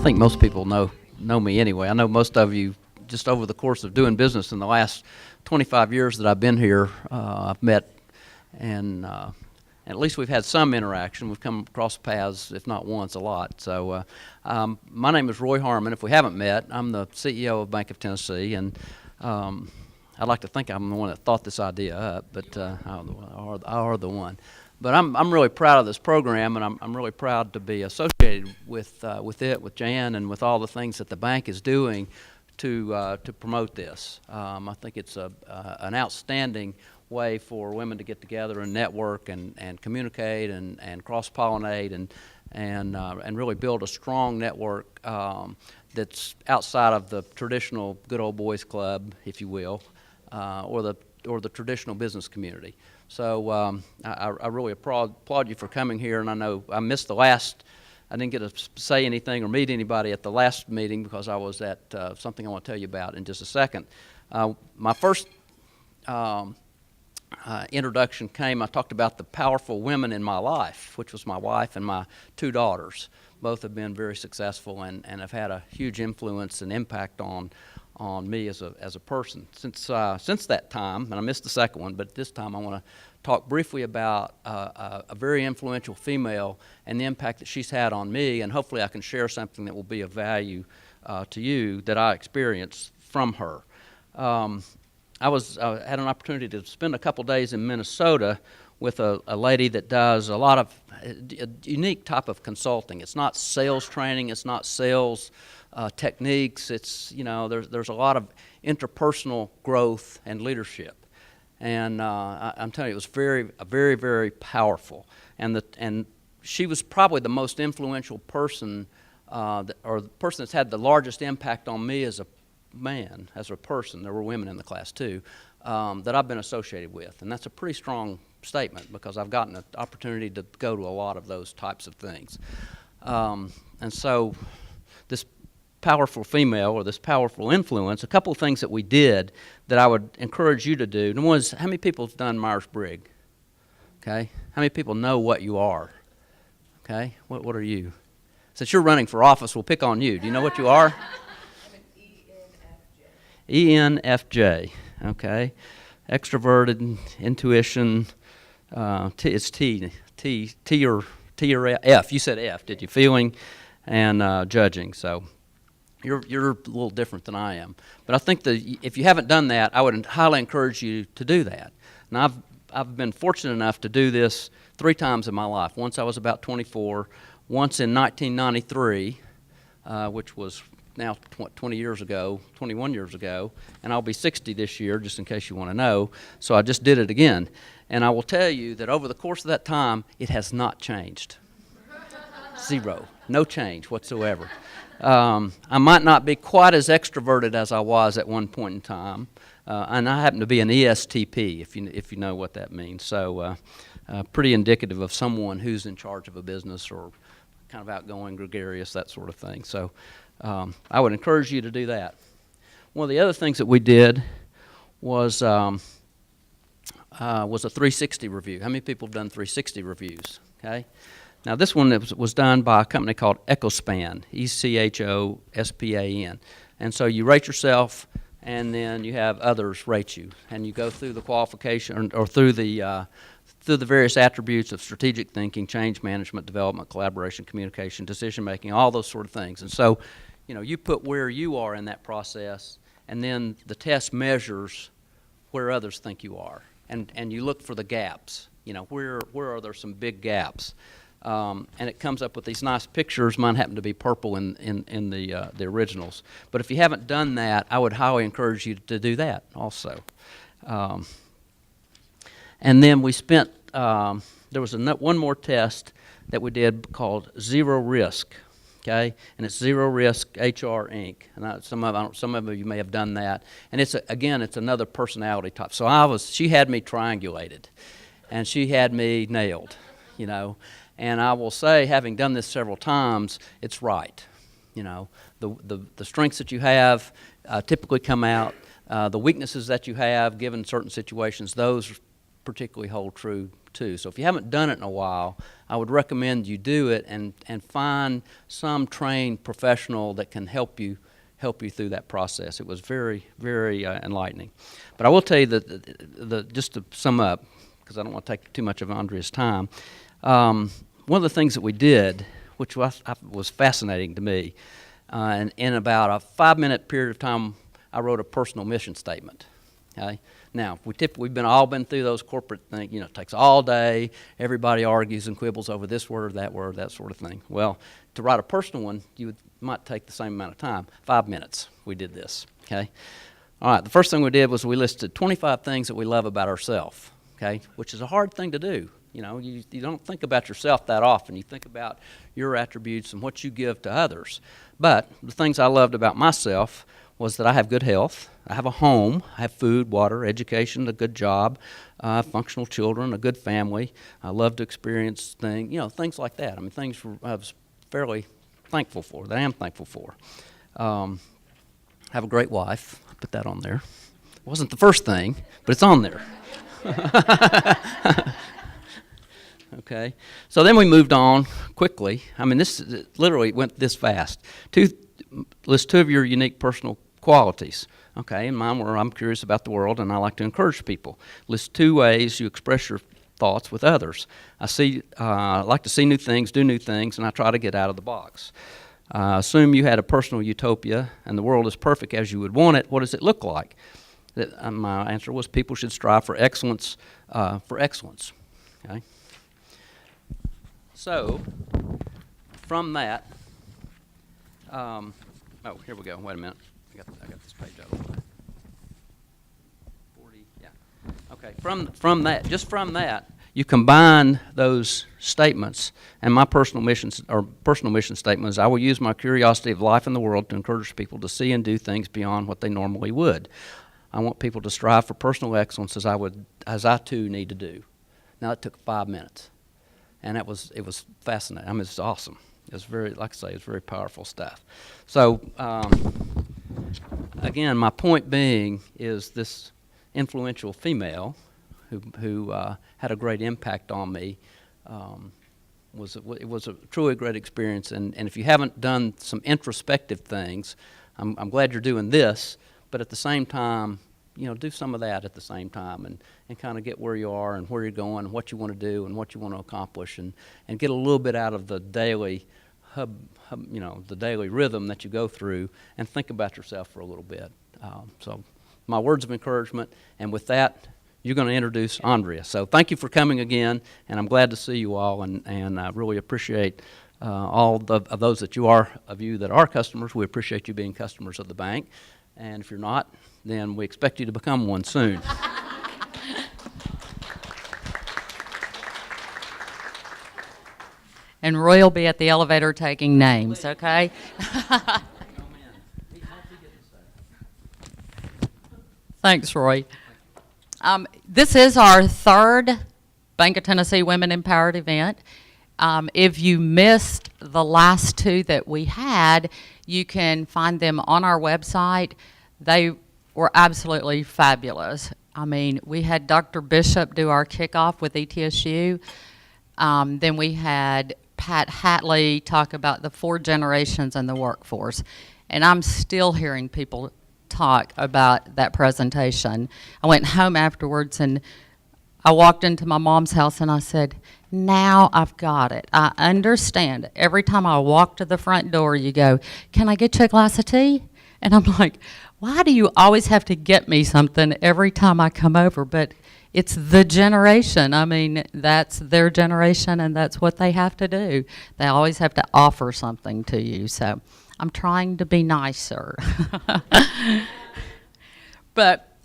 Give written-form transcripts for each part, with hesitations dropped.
think most people know me anyway. I know most of you just over the course of doing business in the last 25 years that I've been here, I've met, and at least we've had some interaction. We've come across paths, if not once, a lot. So my name is Roy Harmon. If we haven't met, I'm the CEO of Bank of Tennessee, and I'd like to think I'm the one that thought this idea up, but I are the one. But I'm really proud of this program, and I'm really proud to be associated with it, with Jan, and with all the things that the bank is doing to promote this. I think it's an outstanding way for women to get together and network and communicate and cross-pollinate and really build a strong network that's outside of the traditional good old boys club, if you will, or the traditional business community. So I really applaud you for coming here, and I know I missed I didn't get to say anything or meet anybody at the last meeting because I was at something I want to tell you about in just a second. My first introduction I talked about the powerful women in my life, which was my wife and my two daughters. Both have been very successful and have had a huge influence and impact on me as a person. Since that time, and I missed the second one, but this time I want to talk briefly about a very influential female and the impact that she's had on me, and hopefully I can share something that will be of value to you that I experienced from her. I had an opportunity to spend a couple days in Minnesota with a lady that does a lot of a unique type of consulting. It's not sales training, it's not sales techniques. It's, there's a lot of interpersonal growth and leadership, and I'm telling you, it was very, very powerful. And she was probably the most influential person, or the person that's had the largest impact on me as a man, as a person. There were women in the class too, that I've been associated with, and that's a pretty strong statement because I've gotten an opportunity to go to a lot of those types of things. And so this powerful female or this powerful influence, a couple of things that we did that I would encourage you to do. And one is, how many people have done Myers-Briggs? Okay? How many people know what you are? Okay? What are you? Since you're running for office, we'll pick on you. Do you know what you are? I'm an ENFJ. ENFJ. Okay. Extroverted, intuition. It's T or F. You said F, did you? Feeling and judging. So you're a little different than I am. But I think that if you haven't done that, I would highly encourage you to do that. Now, I've been fortunate enough to do this 3 times in my life. Once I was about 24, once in 1993, which was now 21 years ago, and I'll be 60 this year, just in case you want to know. So I just did it again. And I will tell you that over the course of that time, it has not changed. Zero. No change whatsoever. I might not be quite as extroverted as I was at one point in time, and I happen to be an ESTP, if you know what that means. So pretty indicative of someone who's in charge of a business or kind of outgoing, gregarious, that sort of thing. So I would encourage you to do that. One of the other things that we did was a 360 review. How many people have done 360 reviews? Okay. Now, this one was done by a company called EchoSpan, ECHOSPAN. And so you rate yourself, and then you have others rate you. And you go through the qualification or through the various attributes of strategic thinking, change management, development, collaboration, communication, decision-making, all those sort of things. And so, you put where you are in that process, and then the test measures where others think you are. And you look for the gaps. Where are there some big gaps? And it comes up with these nice pictures. Mine happen to be purple in the originals. But if you haven't done that, I would highly encourage you to do that also. And then we spent, there was one more test that we did called Zero Risk, okay? And it's Zero Risk HR Inc. And some of you may have done that. And it's another personality type. So she had me triangulated, and she had me nailed, And I will say, having done this several times, it's right. The strengths that you have typically come out. The weaknesses that you have, given certain situations, those particularly hold true too. So if you haven't done it in a while, I would recommend you do it and find some trained professional that can help you through that process. It was very, very enlightening. But I will tell you that just to sum up, because I don't want to take too much of Aundrea's time, one of the things that we did, which was fascinating to me, and in about a 5-minute period of time, I wrote a personal mission statement. Okay? Now, we've all been through those corporate things. It takes all day. Everybody argues and quibbles over this word, that sort of thing. Well, to write a personal one, might take the same amount of time. 5 minutes, we did this. Okay? All right, the first thing we did was we listed 25 things that we love about ourselves, okay, which is a hard thing to do. You don't think about yourself that often. You think about your attributes and what you give to others. But the things I loved about myself was that I have good health, I have a home, I have food, water, education, a good job, functional children, a good family. I love to experience things like that. I mean, things I was fairly thankful for, that I am thankful for. I have a great wife. I put that on there. It wasn't the first thing, but it's on there. Okay, so then we moved on quickly. I mean, this literally went this fast. List 2 of your unique personal qualities. Okay, and mine were I'm curious about the world and I like to encourage people. List 2 ways you express your thoughts with others. I like to see new things, do new things, and I try to get out of the box. Assume you had a personal utopia and the world is perfect as you would want it. What does it look like? My answer was people should strive for excellence. Okay. So, from that, here we go. Wait a minute. I got this page out. 40. Yeah. Okay. From that, you combine those statements, and my personal mission statement is: I will use my curiosity of life in the world to encourage people to see and do things beyond what they normally would. I want people to strive for personal excellence as I too need to do. Now it took 5 minutes. And it was fascinating. I mean, it's awesome. It's very, like I say, it's very powerful stuff. So, again, my point being is this influential female who had a great impact on me it was a truly great experience. And if you haven't done some introspective things, I'm glad you're doing this, but at the same time, do some of that at the same time and kind of get where you are and where you're going and what you want to do and what you want to accomplish and get a little bit out of the daily the daily rhythm that you go through and think about yourself for a little bit. So my words of encouragement, and with that, you're going to introduce Aundrea. So thank you for coming again, and I'm glad to see you all, and I really appreciate all of those that you that are customers. We appreciate you being customers of the bank, and if you're not, then we expect you to become one soon. And Roy will be at the elevator taking names, okay? Thanks, Roy. This is our 3rd Bank of Tennessee Women Empowered event. If you missed the last 2 that we had, you can find them on our website. They were absolutely fabulous. I mean, we had Dr. Bishop do our kickoff with ETSU. Then we had Pat Hatley talk about the 4 generations in the workforce. And I'm still hearing people talk about that presentation. I went home afterwards and I walked into my mom's house and I said, now I've got it. I understand. Every time I walk to the front door, you go, can I get you a glass of tea? And I'm like, why do you always have to get me something every time I come over? But it's the generation. I mean, that's their generation, and that's what they have to do. They always have to offer something to you. So I'm trying to be nicer. But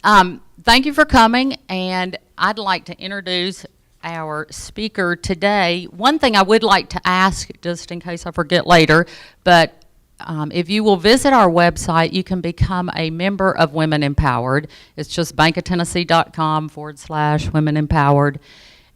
thank you for coming, and I'd like to introduce our speaker today. One thing I would like to ask, just in case I forget later, but if you will visit our website, you can become a member of Women Empowered. It's just bankoftennessee.com/Women Empowered.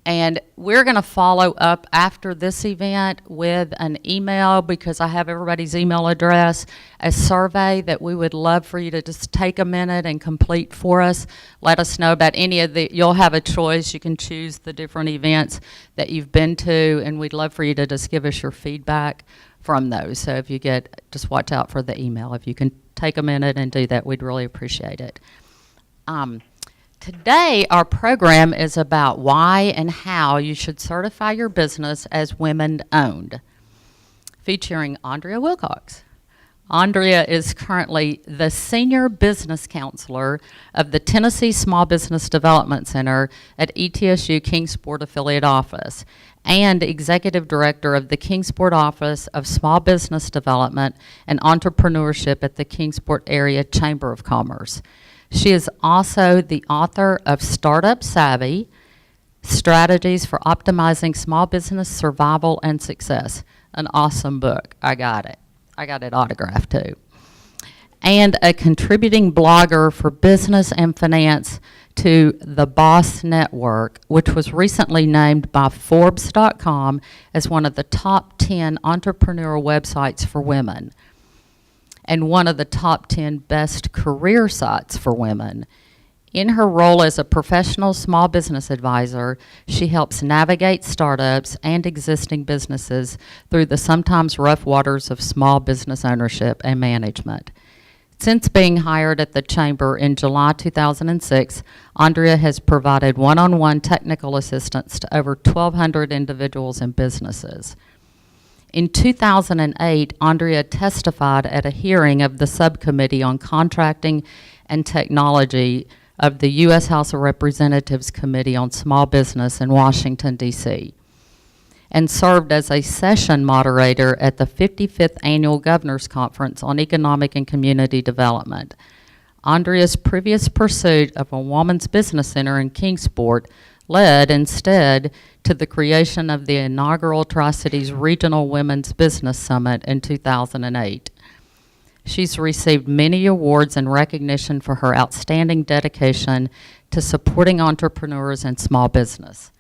And we're going to follow up after this event with an email, because I have everybody's email address, a survey that we would love for you to just take a minute and complete for us. Let us know about any of the, you'll have a choice. You can choose the different events that you've been to, and we'd love for you to just give us your feedback from those. So if you get, just watch out for the email. If you can take a minute and do that, we'd really appreciate it. Today, our program is about why and how you should certify your business as women-owned, featuring Aundrea Wilcox. Aundrea is currently the Senior Business Counselor of the Tennessee Small Business Development Center at ETSU Kingsport Affiliate Office and Executive Director of the Kingsport Office of Small Business Development and Entrepreneurship at the Kingsport Area Chamber of Commerce. She is also the author of Startup Savvy, Strategies for Optimizing Small Business Survival and Success. An awesome book. I got it. I got it autographed too. And a contributing blogger for business and finance to the Boss Network, which was recently named by Forbes.com as one of the top 10 entrepreneurial websites for women, and one of the top 10 best career sites for women. In her role as a professional small business advisor, she helps navigate startups and existing businesses through the sometimes rough waters of small business ownership and management. Since being hired at the Chamber in July 2006, Aundrea has provided one-on-one technical assistance to over 1,200 individuals and businesses. In 2008, Aundrea testified at a hearing of the Subcommittee on Contracting and Technology of the U.S. House of Representatives Committee on Small Business in Washington, D.C., and served as a session moderator at the 55th Annual Governor's Conference on Economic and Community Development. Aundrea's previous pursuit of a woman's business center in Kingsport led instead to the creation of the inaugural Tri-Cities Regional Women's Business Summit in 2008. She's received many awards and recognition for her outstanding dedication to supporting entrepreneurs and small business.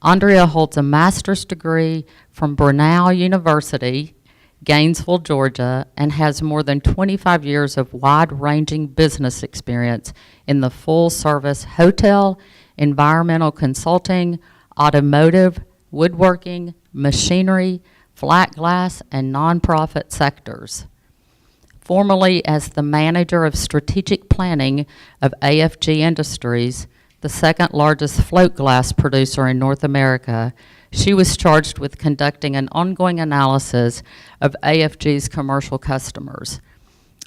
Aundrea holds a master's degree from Brenau University, Gainesville, Georgia, and has more than 25 years of wide-ranging business experience in the full-service hotel, environmental consulting, automotive, woodworking, machinery, flat glass, and nonprofit sectors. Formerly as the manager of strategic planning of AFG Industries, the second largest float glass producer in North America, she was charged with conducting an ongoing analysis of AFG's commercial customers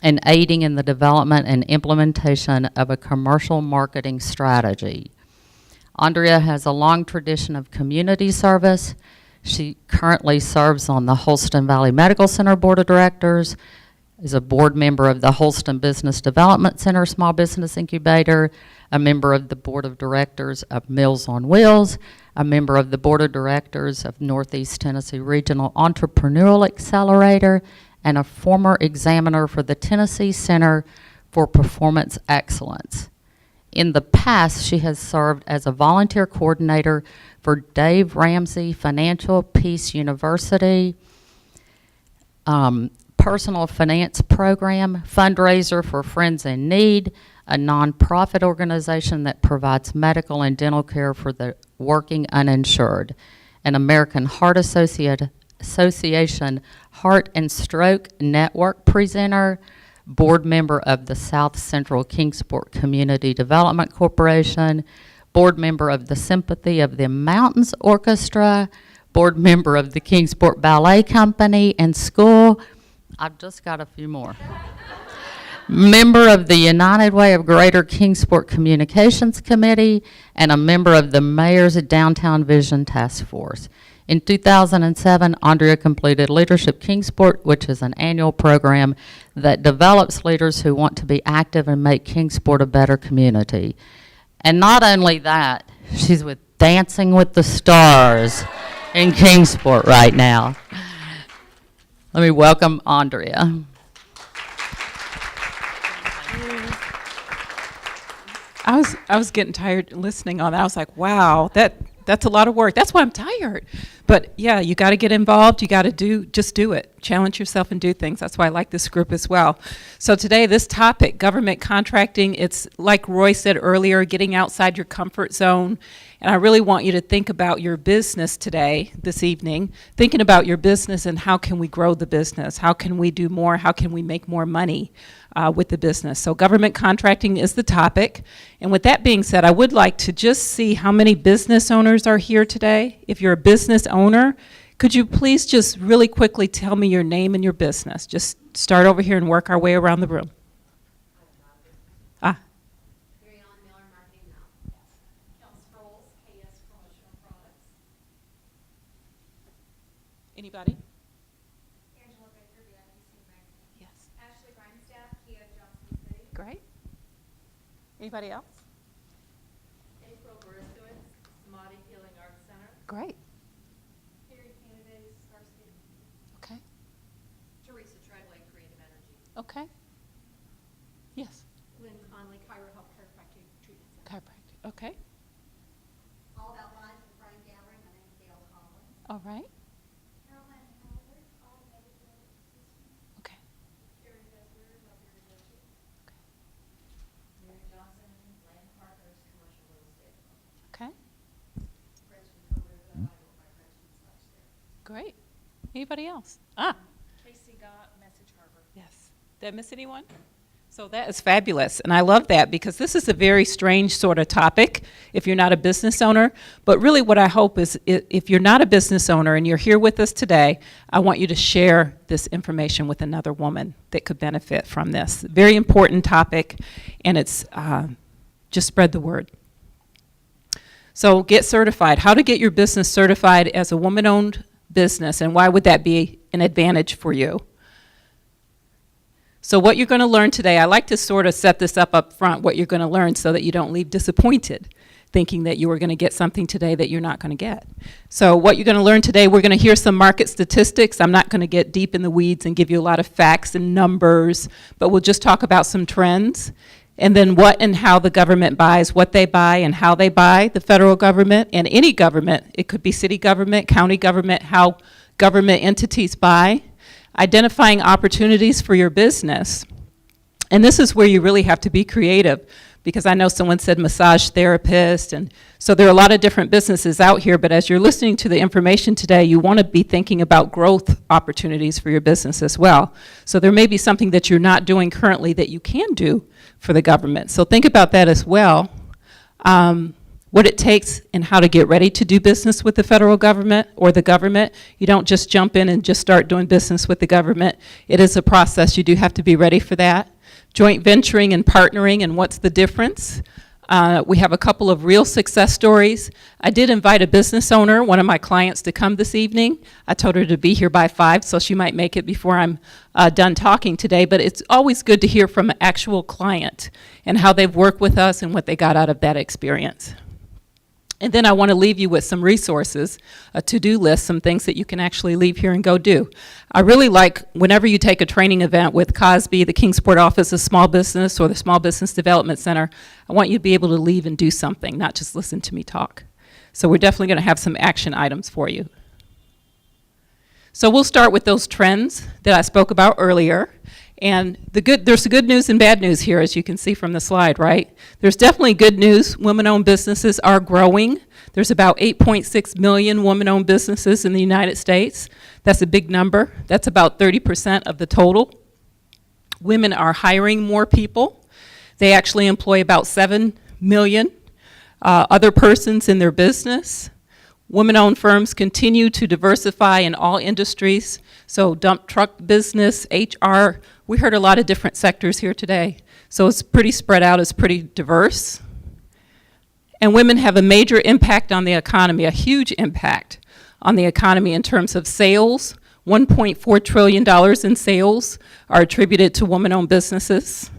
and aiding in the development and implementation of a commercial marketing strategy. Aundrea has a long tradition of community service. She currently serves on the Holston Valley Medical Center Board of Directors, is a board member of the Holston Business Development Center Small Business Incubator, a member of the Board of Directors of Meals on Wheels, a member of the Board of Directors of Northeast Tennessee Regional Entrepreneurial Accelerator, and a former examiner for the Tennessee Center for Performance Excellence. In the past, she has served as a volunteer coordinator for Dave Ramsey Financial Peace University, Personal Finance Program, fundraiser for Friends in Need, a nonprofit organization that provides medical and dental care for the working uninsured, an American Heart Association Heart and Stroke Network presenter, board member of the South Central Kingsport Community Development Corporation, board member of the Sympathy of the Mountains Orchestra, board member of the Kingsport Ballet Company and School. I've just got a few more. Member of the United Way of Greater Kingsport Communications Committee, and a member of the Mayor's Downtown Vision Task Force. In 2007, Aundrea completed Leadership Kingsport, which is an annual program that develops leaders who want to be active and make Kingsport a better community. And not only that, she's with Dancing with the Stars in Kingsport right now. Let me welcome Aundrea. I was getting tired listening on that. I was like, wow, that That's a lot of work. That's why I'm tired. But yeah, you got to get involved. You got to just do it. Challenge yourself and do things. That's why I like this group as well. So today, this topic, government contracting, it's like Roy said earlier, getting outside your comfort zone. And I really want you to think about your business today, this evening, thinking about your business and how can we grow the business? How can we do more? How can we make more money with the business? So government contracting is the topic. And with that being said, I would like to just see how many business owners are here today. If you're a business owner, could you please just really quickly tell me your name and your business? Just start over here and work our way around the room. Anybody? Angela Baker, the IBC magazine. Yes. Ashley Reinstaff, Kia Johnson City. Great. Anybody else? April Baristowitz, Samadhi Healing Arts Center. Great. Carrie Kennedy, Starsky. Okay. Teresa Treadway, Creative Energy. Okay. Yes. Lynn Conley, Cairo Health Chiropractic Treatment Center. Chiropractic. Okay. All About Life with Brian Gallery. My name is Gail Collins. All right. Caroline Howard, Automated Building Systems. Okay. Carrie Desler, Love Your Negotiation. Mary Johnson, Land Partners, Commercial Real Estate. Okay. Gretchen Kohler, I go by Gretchen/there. Great. Anybody else? Casey Gott, Message Harbor. Yes. Did I miss anyone? So that is fabulous, and I love that because this is a very strange sort of topic if you're not a business owner. But really what I hope is if you're not a business owner and you're here with us today, I want you to share this information with another woman that could benefit from this. Very important topic, and it's just spread the word. So get certified. How to get your business certified as a woman-owned business, and why would that be an advantage for you? So what you're going to learn today, I like to sort of set this up front, what you're going to learn so that you don't leave disappointed thinking that you were going to get something today that you're not going to get. So what you're going to learn today, we're going to hear some market statistics. I'm not going to get deep in the weeds and give you a lot of facts and numbers, but we'll just talk about some trends. And then what and how the government buys, what they buy and how they buy, the federal government and any government. It could be city government, county government, how government entities buy. Identifying opportunities for your business. And this is where you really have to be creative, because I know someone said massage therapist, and so there are a lot of different businesses out here, but as you're listening to the information today, you want to be thinking about growth opportunities for your business as well. So there may be something that you're not doing currently that you can do for the government. So think about that as well. What it takes and how to get ready to do business with the federal government or the government. You don't just jump in and just start doing business with the government. It is a process. You do have to be ready for that. Joint venturing and partnering, and what's the difference? We have a couple of real success stories. I did invite a business owner, one of my clients, to come this evening. I told her to be here by 5, so she might make it before I'm done talking today, but it's always good to hear from an actual client and how they've worked with us and what they got out of that experience. And then I want to leave you with some resources, a to-do list, some things that you can actually leave here and go do. I really like whenever you take a training event with Cosby, the Kingsport Office of Small Business, or the Small Business Development Center, I want you to be able to leave and do something, not just listen to me talk. So we're definitely going to have some action items for you. So we'll start with those trends that I spoke about earlier. And there's the good news and bad news here, as you can see from the slide, right? There's definitely good news. Women-owned businesses are growing. There's about 8.6 million women-owned businesses in the United States. That's a big number. That's about 30% of the total. Women are hiring more people. They actually employ about 7 million other persons in their business. Women-owned firms continue to diversify in all industries. So dump truck business, HR, we heard a lot of different sectors here today. So it's pretty spread out, it's pretty diverse. And women have a major impact on the economy, a huge impact on the economy in terms of sales. $1.4 trillion in sales are attributed to women-owned businesses.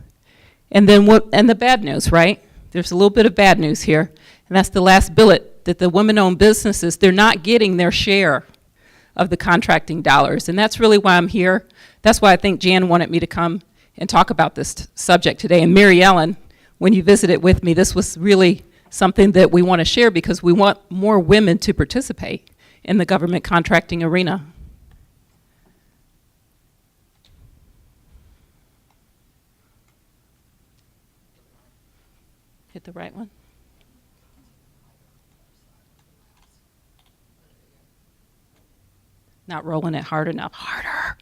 And then and the bad news, right? There's a little bit of bad news here, and that's the last bullet, that the women-owned businesses, they're not getting their share of the contracting dollars. And that's really why I'm here. That's why I think Jan wanted me to come and talk about this subject today. And Mary Ellen, when you visited with me, this was really something that we want to share because we want more women to participate in the government contracting arena. Hit the right one. Not rolling it hard enough. Harder.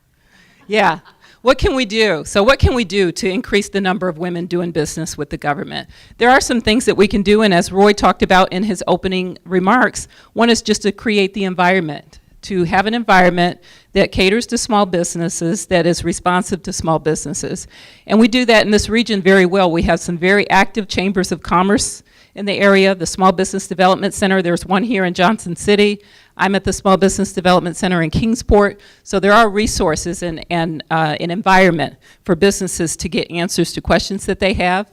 Yeah. What can we do? So what can we do to increase the number of women doing business with the government? There are some things that we can do, and as Roy talked about in his opening remarks, one is just to create the environment, to have an environment that caters to small businesses, that is responsive to small businesses. And we do that in this region very well. We have some very active chambers of commerce in the area, the Small Business Development Center. There's one here in Johnson City. I'm at the Small Business Development Center in Kingsport. So there are resources and an environment for businesses to get answers to questions that they have.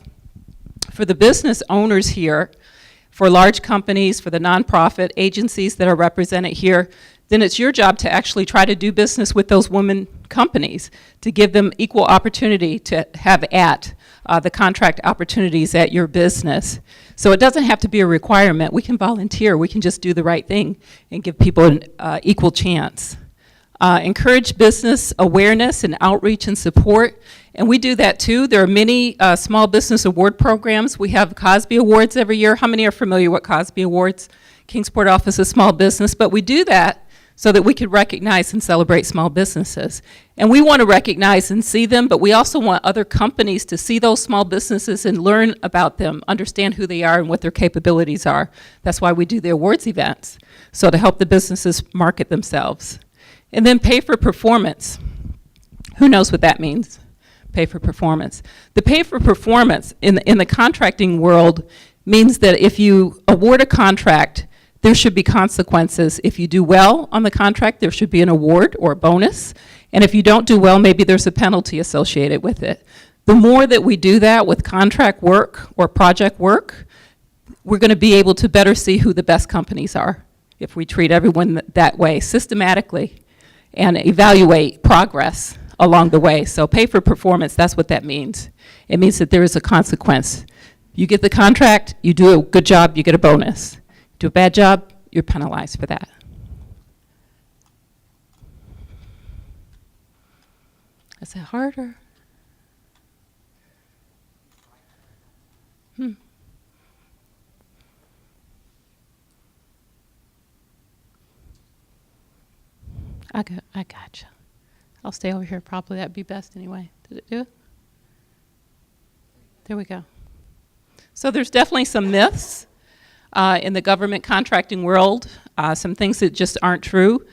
For the business owners here, for large companies, for the nonprofit agencies that are represented here, then it's your job to actually try to do business with those women companies, to give them equal opportunity to have at the contract opportunities at your business. So it doesn't have to be a requirement. We can volunteer. We can just do the right thing and give people an equal chance. Encourage business awareness and outreach and support. And we do that too. There are many small business award programs. We have Cosby Awards every year. How many are familiar with Cosby Awards? Kingsport Office of Small Business. But we do that so that we could recognize and celebrate small businesses. And we want to recognize and see them, but we also want other companies to see those small businesses and learn about them, understand who they are and what their capabilities are. That's why we do the awards events, so to help the businesses market themselves. And then pay for performance. Who knows what that means? Pay for performance. The pay for performance in the contracting world means that if you award a contract, there should be consequences. If you do well on the contract, there should be an award or a bonus. And if you don't do well, maybe there's a penalty associated with it. The more that we do that with contract work or project work, we're going to be able to better see who the best companies are if we treat everyone that way systematically and evaluate progress along the way. So pay for performance, that's what that means. It means that there is a consequence. You get the contract, you do a good job, you get a bonus. Do a bad job, you're penalized for that. Is it harder? I gotcha. I'll stay over here probably. That'd be best anyway. Did it do it? There we go. So there's definitely some myths in the government contracting world, some things that just aren't true.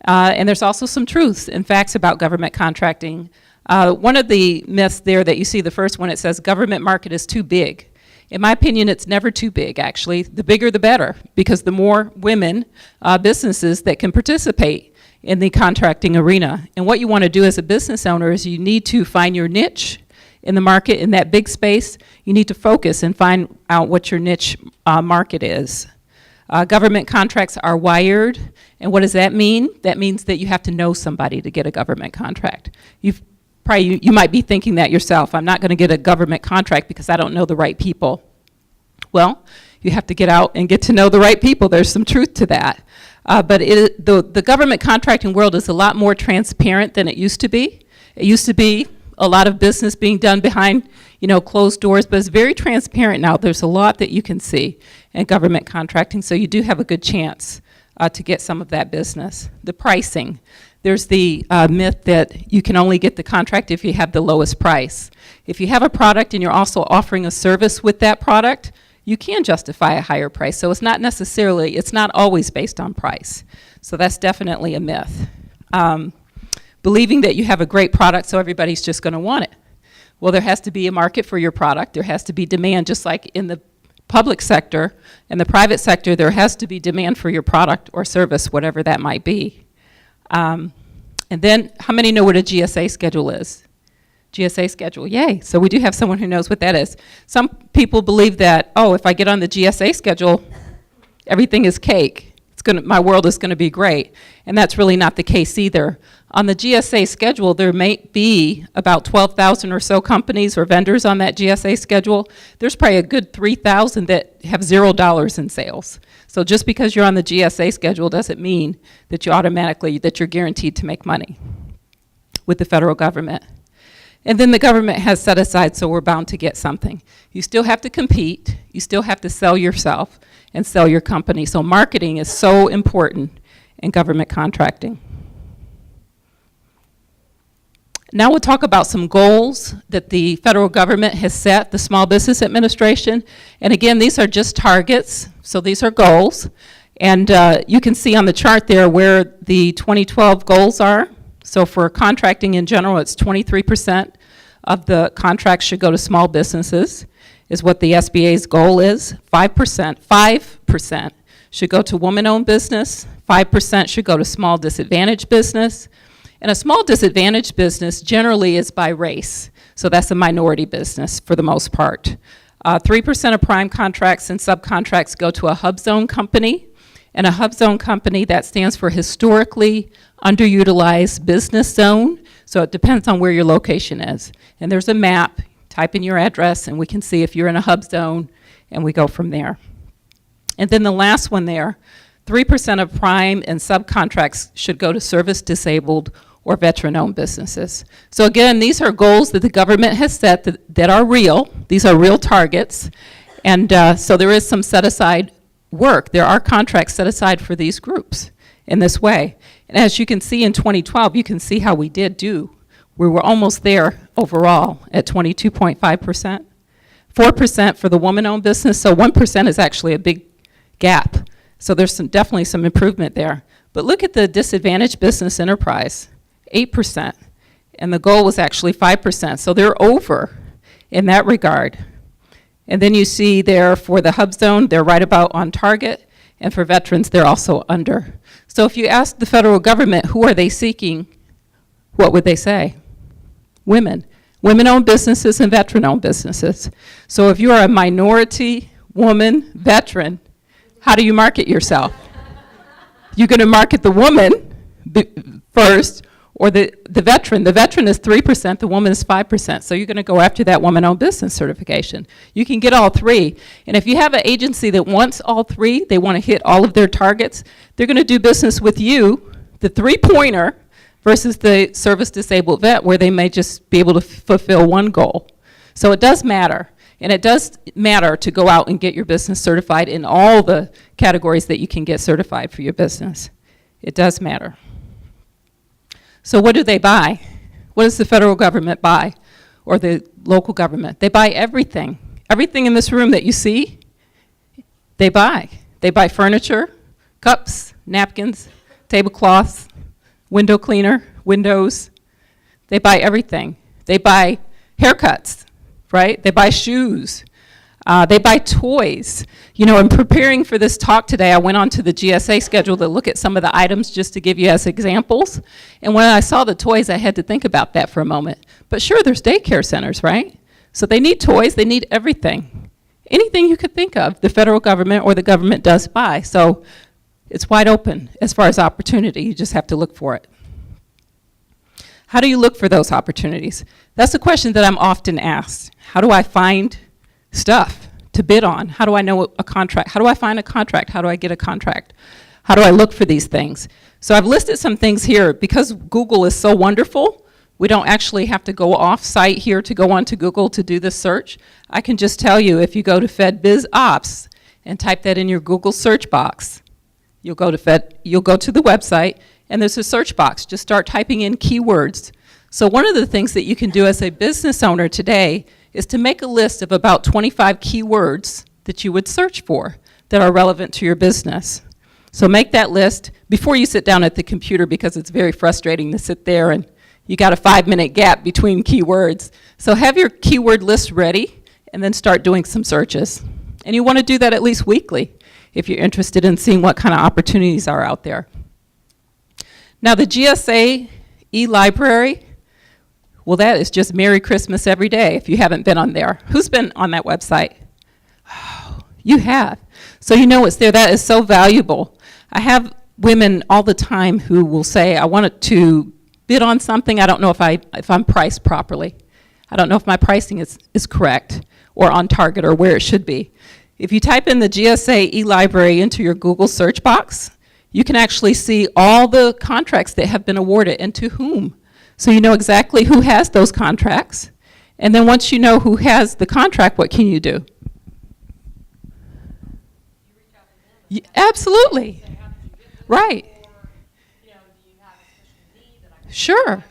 And there's also some truths and facts about government contracting. One of the myths there that you see, the first one, it says government market is too big. In my opinion, it's never too big, actually. The bigger the better, because the more women, businesses that can participate in the contracting arena. And what you want to do as a business owner is you need to find your niche in the market, in that big space. You need to focus and find out what your niche market is. Government contracts are wired, and what does that mean? That means that you have to know somebody to get a government contract. You might be thinking that yourself. I'm not going to get a government contract because I don't know the right people. Well, you have to get out and get to know the right people. There's some truth to that. But the government contracting world is a lot more transparent than it used to be. It used to be a lot of business being done behind, closed doors, but it's very transparent now. There's a lot that you can see in government contracting, so you do have a good chance to get some of that business. The pricing. There's the myth that you can only get the contract if you have the lowest price. If you have a product and you're also offering a service with that product, you can justify a higher price. So it's not always based on price. So that's definitely a myth. Believing that you have a great product so everybody's just going to want it. Well, there has to be a market for your product. There has to be demand, just like in the public sector and the private sector, there has to be demand for your product or service, whatever that might be. And then, how many know what a GSA schedule is? GSA schedule, yay. So we do have someone who knows what that is. Some people believe that, if I get on the GSA schedule, everything is cake. It's my world is gonna be great. And that's really not the case either. On the GSA schedule, there may be about 12,000 or so companies or vendors on that GSA schedule. There's probably a good 3,000 that have $0 in sales. So just because you're on the GSA schedule doesn't mean that you're guaranteed to make money with the federal government. And then the government has set aside, so we're bound to get something. You still have to compete, you still have to sell yourself and sell your company. So marketing is so important in government contracting. Now we'll talk about some goals that the federal government has set, the Small Business Administration. And again, these are just targets, so these are goals. And you can see on the chart there where the 2012 goals are. So for contracting in general, it's 23% of the contracts should go to small businesses, is what the SBA's goal is. 5% should go to woman-owned business, 5% should go to small disadvantaged business. And a small disadvantaged business generally is by race. So that's a minority business for the most part. 3% of prime contracts and subcontracts go to a hub zone company. And a hub zone company, that stands for historically underutilized business zone. So it depends on where your location is. And there's a map, type in your address, and we can see if you're in a hub zone, and we go from there. And then the last one there, 3% of prime and subcontracts should go to service disabled or veteran-owned businesses. So again, these are goals that the government has set that are real. These are real targets. And so there is some set-aside work. There are contracts set aside for these groups in this way. And as you can see in 2012, you can see how we did do. We were almost there overall at 22.5%. 4% for the woman-owned business, so 1% is actually a big gap. So there's definitely some improvement there. But look at the disadvantaged business enterprise, 8%. And the goal was actually 5%. So they're over in that regard. And then you see there for the hub zone, they're right about on target. And for veterans, they're also under. So if you ask the federal government, who are they seeking, what would they say? Women. Women-owned businesses and veteran-owned businesses. So if you are a minority, woman, veteran, how do you market yourself? You're going to market the woman first, or the veteran. The veteran is 3%, the woman is 5%. So you're going to go after that woman-owned business certification. You can get all three. And if you have an agency that wants all three, they want to hit all of their targets, they're going to do business with you, the three-pointer, versus the service-disabled vet, where they may just be able to fulfill one goal. So it does matter. And it does matter to go out and get your business certified in all the categories that you can get certified for your business. It does matter. So what do they buy? What does the federal government buy, or the local government? They buy everything. Everything in this room that you see, they buy. They buy furniture, cups, napkins, tablecloths, window cleaner, windows. They buy everything. They buy haircuts, right? They buy shoes. They buy toys. You know, in preparing for this talk today, I went onto the GSA schedule to look at some of the items just to give you as examples. And when I saw the toys, I had to think about that for a moment. But sure, there's daycare centers, right? So they need toys, they need everything. Anything you could think of, the federal government or the government does buy. So it's wide open as far as opportunity. You just have to look for it. How do you look for those opportunities? That's a question that I'm often asked. How do I find stuff to bid on? How do I know a contract? How do I find a contract? How do I get a contract? How do I look for these things? So I've listed some things here. Because Google is so wonderful, we don't actually have to go off-site here to go onto Google to do this search. I can just tell you, if you go to FedBizOps and type that in your Google search box, you'll go to the website, and there's a search box. Just start typing in keywords. So one of the things that you can do as a business owner today is to make a list of about 25 keywords that you would search for that are relevant to your business. So make that list before you sit down at the computer, because it's very frustrating to sit there and you got a 5-minute gap between keywords. So have your keyword list ready and then start doing some searches. And you want to do that at least weekly if you're interested in seeing what kind of opportunities are out there. Now the GSA e-library, well, that is just Merry Christmas every day if you haven't been on there. Who's been on that website? Oh, you have. So you know it's there. That is so valuable. I have women all the time who will say, I wanted to bid on something, I don't know if I'm priced properly. I don't know if my pricing is correct or on target or where it should be. If you type in the GSA e-library into your Google search box, you can actually see all the contracts that have been awarded and to whom. So you know exactly who has those contracts. And then once you know who has the contract, what can you do? Absolutely. Right. Sure.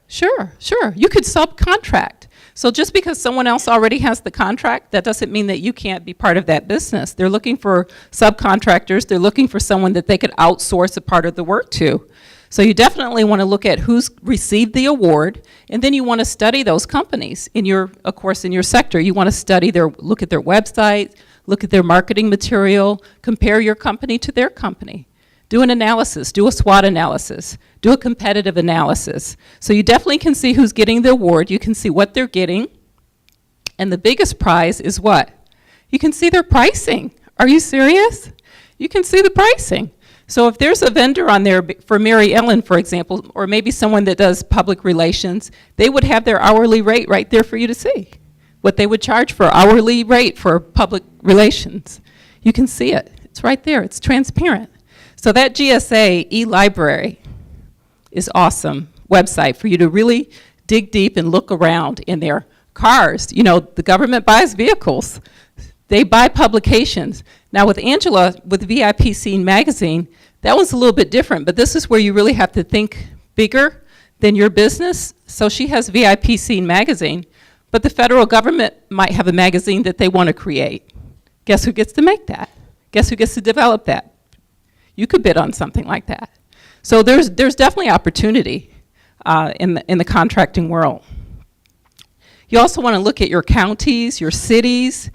Sure. You could subcontract. So just because someone else already has the contract, that doesn't mean that you can't be part of that business. They're looking for subcontractors. They're looking for someone that they could outsource a part of the work to. So you definitely want to look at who's received the award, and then you want to study those companies in your, of course, in your sector. You want to study look at their website, look at their marketing material, compare your company to their company. Do an analysis, do a SWOT analysis, do a competitive analysis. So you definitely can see who's getting the award, you can see what they're getting, and the biggest prize is what? You can see their pricing. Are you serious? You can see the pricing. So if there's a vendor on there for Mary Ellen, for example, or maybe someone that does public relations, they would have their hourly rate right there for you to see. What they would charge for hourly rate for public relations. You can see it. It's right there. It's transparent. So that GSA e-library is awesome website for you to really dig deep and look around in their cars. You know, the government buys vehicles. They buy publications. Now with Angela, with VIP Scene magazine, that was a little bit different, but this is where you really have to think bigger than your business. So she has VIP Scene magazine, but the federal government might have a magazine that they want to create. Guess who gets to make that? Guess who gets to develop that? You could bid on something like that. So there's definitely opportunity in the contracting world. You also want to look at your counties, your cities,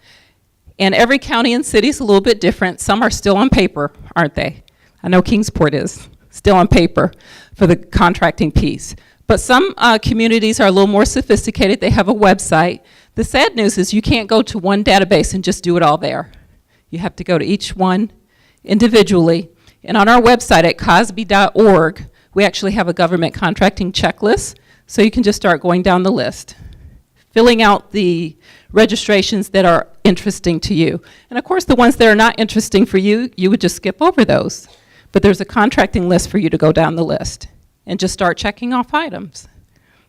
and every county and city is a little bit different. Some are still on paper, aren't they? I know Kingsport is still on paper for the contracting piece. But some communities are a little more sophisticated. They have a website. The sad news is you can't go to one database and just do it all there. You have to go to each one individually. And on our website at cosby.org, we actually have a government contracting checklist, so you can just start going down the list, filling out the registrations that are interesting to you. And of course, the ones that are not interesting for you, you would just skip over those. But there's a contracting list for you to go down the list and just start checking off items.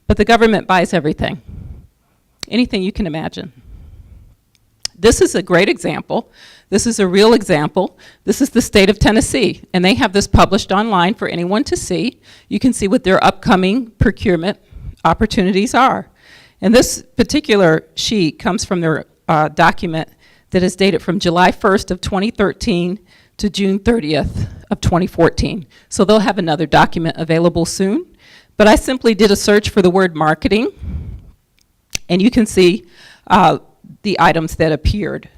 But the government buys everything, anything you can imagine. This is a great example. This is a real example. This is the state of Tennessee, and they have this published online for anyone to see. You can see what their upcoming procurement opportunities are. And this particular sheet comes from their document that is dated from July 1st of 2013 to June 30th of 2014. So they'll have another document available soon. But I simply did a search for the word marketing, and you can see the items that appeared.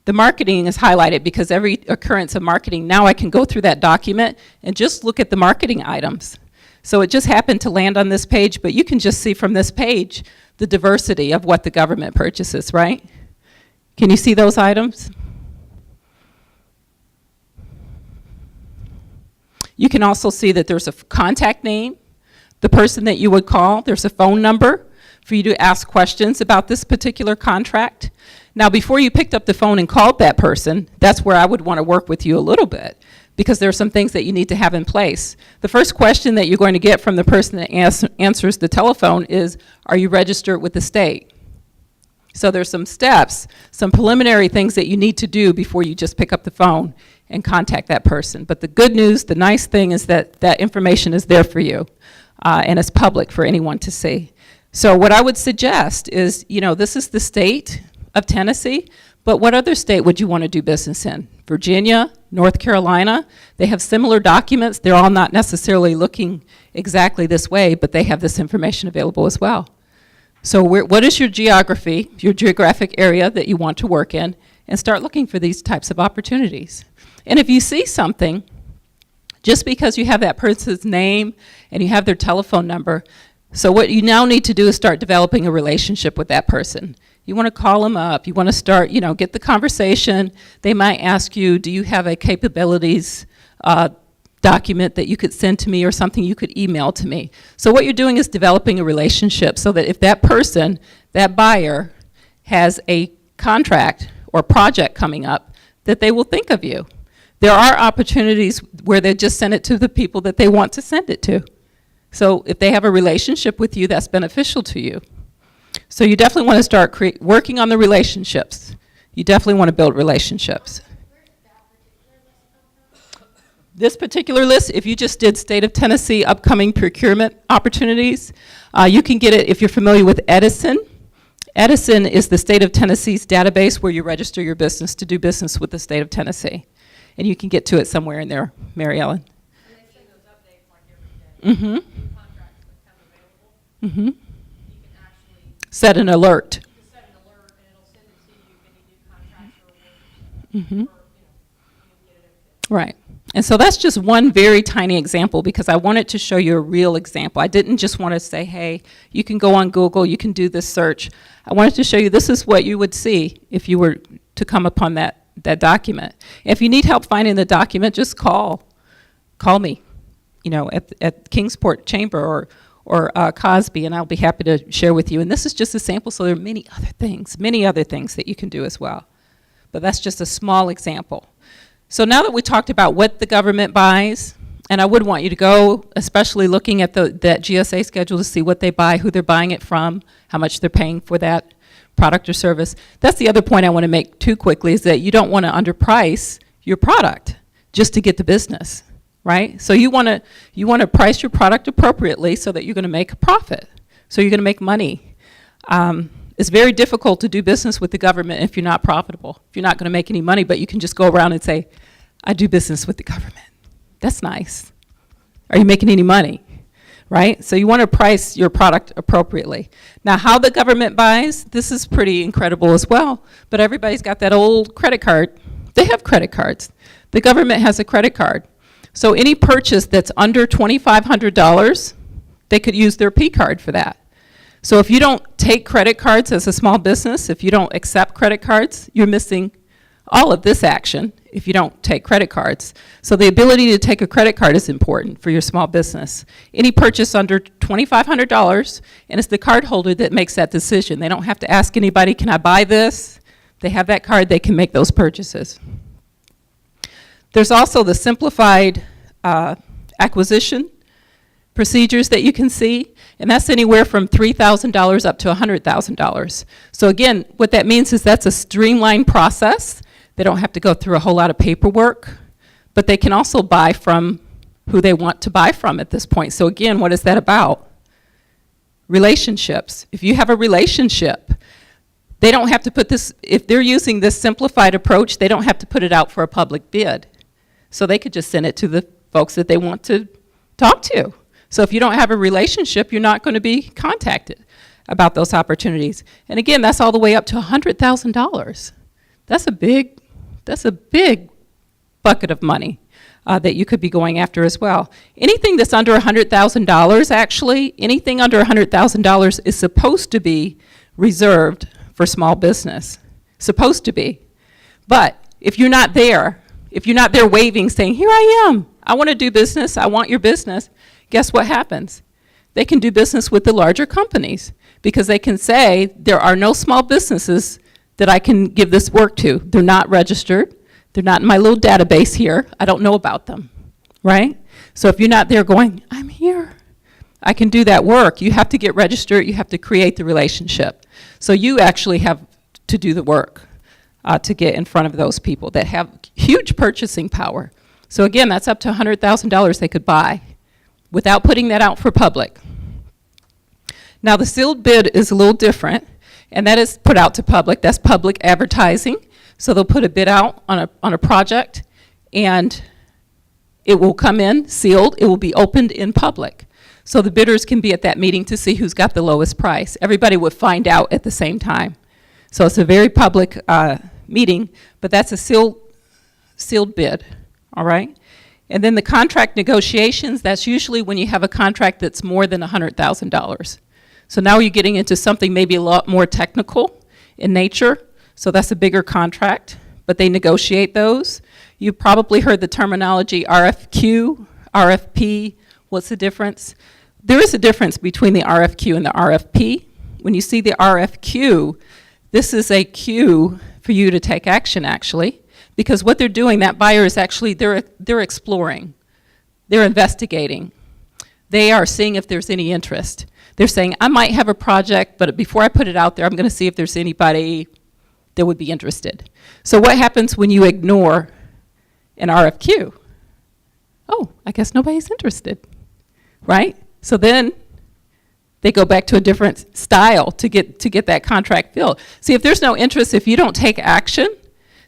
The marketing is highlighted because every occurrence of marketing, now I can go through that document and just look at the marketing items. So it just happened to land on this page, but you can just see from this page the diversity of what the government purchases, right? Can you see those items? You can also see that there's a contact name, the person that you would call. There's a phone number for you to ask questions about this particular contract. Now, before you picked up the phone and called that person, that's where I would want to work with you a little bit, because there are some things that you need to have in place. The first question that you're going to get from the person that answers the telephone is, are you registered with the state? So there's some steps, some preliminary things that you need to do before you just pick up the phone and contact that person. But the good news, the nice thing is that that information is there for you, and it's public for anyone to see. So what I would suggest is, you know, this is the state of Tennessee, but what other state would you want to do business in? Virginia, North Carolina, they have similar documents. They're all not necessarily looking exactly this way, but they have this information available as well. So what is your geography, your geographic area that you want to work in, and start looking for these types of opportunities. And if you see something, just because you have that person's name and you have their telephone number, so what you now need to do is start developing a relationship with that person. You want to call them up. You want to start, get the conversation. They might ask you, do you have a capabilities document that you could send to me or something you could email to me? So what you're doing is developing a relationship so that if that person, that buyer, has a contract or project coming up, that they will think of you. There are opportunities where they just send it to the people that they want to send it to. So if they have a relationship with you, that's beneficial to you. So you definitely want to start working on the relationships. You definitely want to build relationships. This particular list, if you just did State of Tennessee upcoming procurement opportunities, you can get it if you're familiar with Edison. Edison is the State of Tennessee's database where you register your business to do business with the State of Tennessee. And you can get to it somewhere in there, Mary Ellen. And they send those updates like every day. Mm-hmm. New contracts become available. Mm-hmm. You can actually Set an alert. you can set an alert and it'll send it to you if any new contracts or awards. Mm-hmm. Or, you get it every day. Right. And so that's just one very tiny example because I wanted to show you a real example. I didn't just want to say, hey, you can go on Google, you can do this search. I wanted to show you this is what you would see if you were to come upon that document. If you need help finding the document, just call me, at Kingsport Chamber or Cosby, and I'll be happy to share with you. And this is just a sample, so there are many other things that you can do as well. But that's just a small example. So now that we talked about what the government buys, and I would want you to go, especially looking at that GSA schedule to see what they buy, who they're buying it from, how much they're paying for that product or service. That's the other point I want to make too quickly is that you don't want to underprice your product just to get the business, right? So you want to price your product appropriately so that you're going to make a profit, so you're going to make money. It's very difficult to do business with the government if you're not profitable, if you're not going to make any money, but you can just go around and say, I do business with the government. That's nice. Are you making any money? Right? So you want to price your product appropriately. Now, how the government buys, this is pretty incredible as well, but everybody's got that old credit card. They have credit cards. The government has a credit card. So any purchase that's under $2,500, they could use their P card for that. So if you don't take credit cards as a small business, if you don't accept credit cards, you're missing all of this action if you don't take credit cards. So the ability to take a credit card is important for your small business. Any purchase under $2,500, and it's the card holder that makes that decision. They don't have to ask anybody, can I buy this? They have that card, they can make those purchases. There's also the simplified acquisition procedures that you can see, and that's anywhere from $3,000 up to $100,000. So again, what that means is that's a streamlined process. They don't have to go through a whole lot of paperwork, but they can also buy from who they want to buy from at this point. So again, what is that about? Relationships. If you have a relationship, they don't have to put this, if they're using this simplified approach, they don't have to put it out for a public bid. So they could just send it to the folks that they want to talk to. So if you don't have a relationship, you're not going to be contacted about those opportunities. And again, that's all the way up to $100,000. That's a big bucket of money that you could be going after as well. Anything that's under $100,000, actually, anything under $100,000 is supposed to be reserved for small business. Supposed to be. But if you're not there waving, saying, here I am, I want to do business, I want your business, guess what happens? They can do business with the larger companies because they can say, there are no small businesses that I can give this work to. They're not registered. They're not in my little database here. I don't know about them, right? So if you're not there going, I'm here, I can do that work. You have to get registered. You have to create the relationship. So you actually have to do the work to get in front of those people that have huge purchasing power. So again, that's up to $100,000 they could buy without putting that out for public. Now the sealed bid is a little different, and that is put out to public. That's public advertising. So they'll put a bid out on a project, and it will come in sealed. It will be opened in public. So the bidders can be at that meeting to see who's got the lowest price. Everybody would find out at the same time. So it's a very public meeting, but that's a sealed bid, all right? And then the contract negotiations, that's usually when you have a contract that's more than $100,000. So now you're getting into something maybe a lot more technical, in nature, so that's a bigger contract, but they negotiate those. You've probably heard the terminology RFQ, RFP. What's the difference? There is a difference between the RFQ and the RFP. When you see the RFQ, this is a cue for you to take action, actually, because what they're doing, that buyer is actually, they're exploring, they're investigating. They are seeing if there's any interest. They're saying, I might have a project, but before I put it out there, I'm going to see if there's anybody that would be interested. So what happens when you ignore an RFQ? Oh, I guess nobody's interested, right? So then they go back to a different style to get that contract filled. See, if there's no interest, if you don't take action,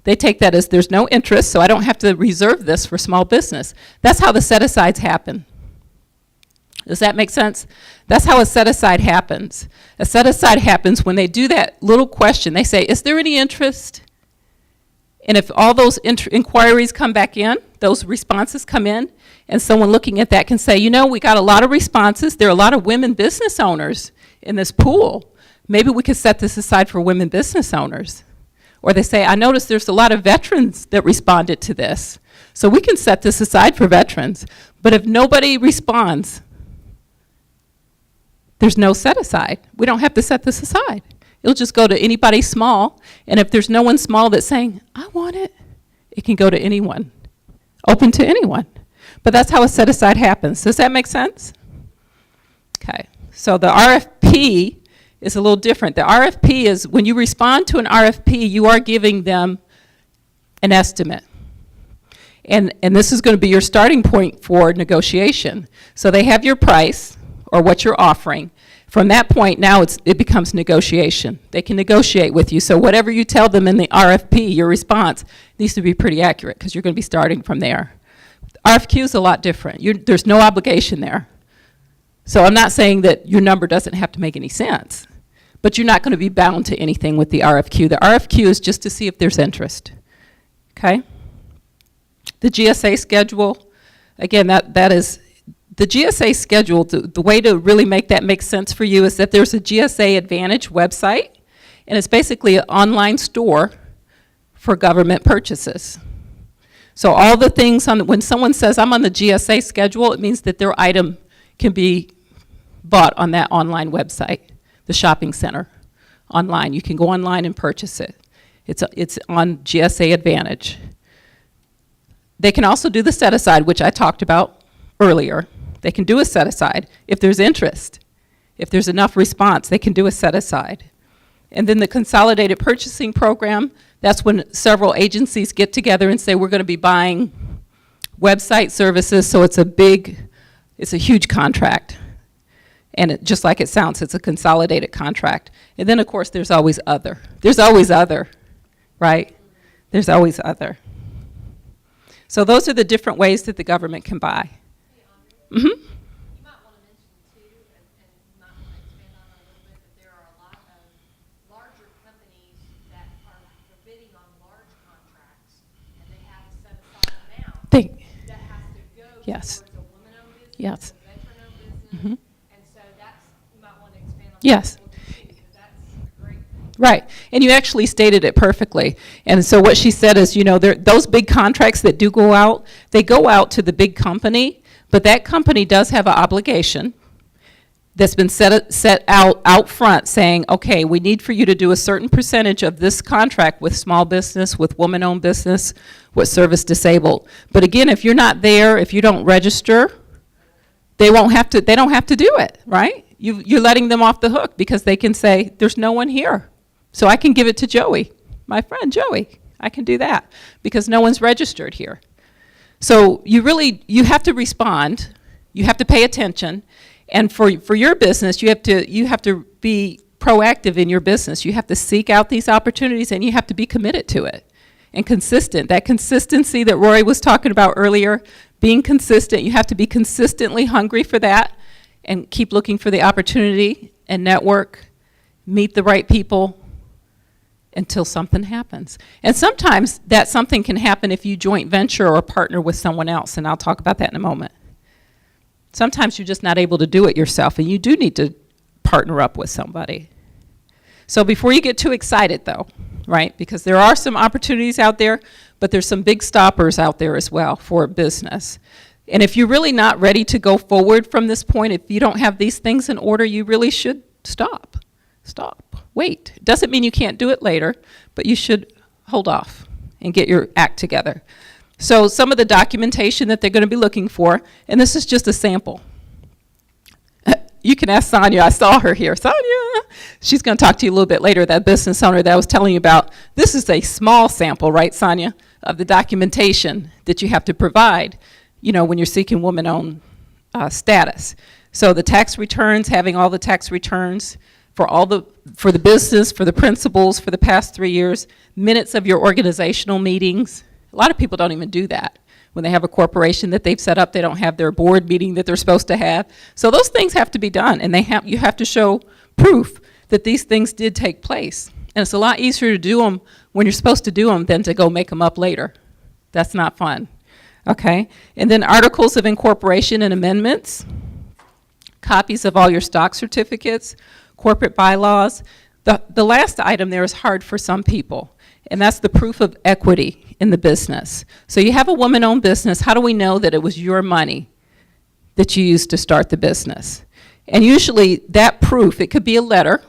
they take that as there's no interest, so I don't have to reserve this for small business. That's how the set-asides happen. Does that make sense? That's how a set-aside happens. A set-aside happens when they do that little question. They say, is there any interest? And if all those inquiries come back in, those responses come in, and someone looking at that can say, you know, we got a lot of responses. There are a lot of women business owners in this pool. Maybe we could set this aside for women business owners. Or they say, I noticed there's a lot of veterans that responded to this. So we can set this aside for veterans. But if nobody responds, there's no set aside. We don't have to set this aside. It'll just go to anybody small. And if there's no one small that's saying, I want it, it can go to anyone, open to anyone. But that's how a set aside happens. Does that make sense? Okay, so the RFP is a little different. The RFP is when you respond to an RFP, you are giving them an estimate. And this is going to be your starting point for negotiation. So they have your price or what you're offering. From that point, now it becomes negotiation. They can negotiate with you. So whatever you tell them in the RFP, your response needs to be pretty accurate because you're going to be starting from there. RFQ is a lot different. There's no obligation there. So I'm not saying that your number doesn't have to make any sense, but you're not going to be bound to anything with the RFQ. The RFQ is just to see if there's interest. Okay? The GSA schedule, again, that is the GSA schedule. The way to really make that make sense for you is that there's a GSA Advantage website, and it's basically an online store for government purchases. So all the things when someone says, I'm on the GSA schedule, it means that their item can be bought on that online website, the shopping center online. You can go online and purchase it. It's on GSA Advantage. They can also do the set-aside, which I talked about earlier. They can do a set-aside if there's interest. If there's enough response, they can do a set-aside. And then the consolidated purchasing program, that's when several agencies get together and say, we're going to be buying website services, so it's a huge contract. And just like it sounds, it's a consolidated contract. And then, of course, there's always other. There's always other, right? There's always other. So those are the different ways that the government can buy. Hey, Aundrea, Mm-hmm. you might want to mention too, and you might want to expand on it a little bit, but there are a lot of larger companies that are bidding on large contracts, and they have a set aside amount that has to go Yes. towards a woman-owned business, Yes. a veteran-owned business, Mhm. and so you might want to expand on Yes. that a little bit too, because that's a great thing. Right, and you actually stated it perfectly. And so what she said is, those big contracts that do go out, they go out to the big company, but that company does have an obligation that's been set out front saying, okay, we need for you to do a certain percentage of this contract with small business, with woman-owned business, with service disabled. But again, if you're not there, if you don't register, they don't have to do it, right? You're letting them off the hook because they can say, there's no one here. So I can give it to Joey, my friend Joey. I can do that because no one's registered here. So you have to respond. You have to pay attention. And for your business, you have to be proactive in your business. You have to seek out these opportunities and you have to be committed to it and consistent. That consistency that Rory was talking about earlier, being consistent, you have to be consistently hungry for that and keep looking for the opportunity and network, meet the right people, until something happens. And sometimes that something can happen if you joint venture or partner with someone else, and I'll talk about that in a moment. Sometimes you're just not able to do it yourself, and you do need to partner up with somebody. So before you get too excited though, right, because there are some opportunities out there, but there's some big stoppers out there as well for business. And if you're really not ready to go forward from this point, if you don't have these things in order, you really should stop. Wait. Doesn't mean you can't do it later, but you should hold off and get your act together. So some of the documentation that they're going to be looking for, and this is just a sample. You can ask Sonia. I saw her here. Sonia, she's going to talk to you a little bit later, that business owner that I was telling you about. This is a small sample, right, Sonia, of the documentation that you have to provide, you know, when you're seeking woman-owned status. So the tax returns, having all the tax returns for the business, for the principals for the past 3 years, minutes of your organizational meetings. A lot of people don't even do that. When they have a corporation that they've set up, they don't have their board meeting that they're supposed to have. So those things have to be done, and you have to show proof that these things did take place. And it's a lot easier to do them when you're supposed to do them than to go make them up later. That's not fun, okay? And then articles of incorporation and amendments, copies of all your stock certificates, corporate bylaws. The last item there is hard for some people, and that's the proof of equity in the business. So you have a woman-owned business. How do we know that it was your money that you used to start the business? And usually that proof, it could be a letter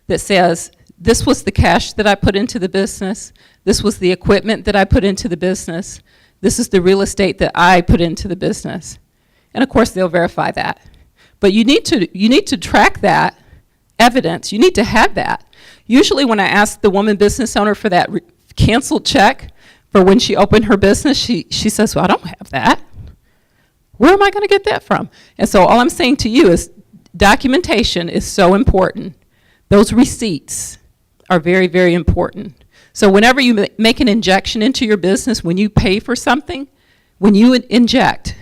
that says, this was the cash that I put into the business, this was the equipment that I put into the business, this is the real estate that I put into the business. And of course they'll verify that. But you need to track that evidence. You need to have that. Usually when I ask the woman business owner for that canceled check for when she opened her business, she says, well, I don't have that. Where am I going to get that from? And so all I'm saying to you is documentation is so important. Those receipts are very, very important. So whenever you make an injection into your business, when you pay for something, when you inject,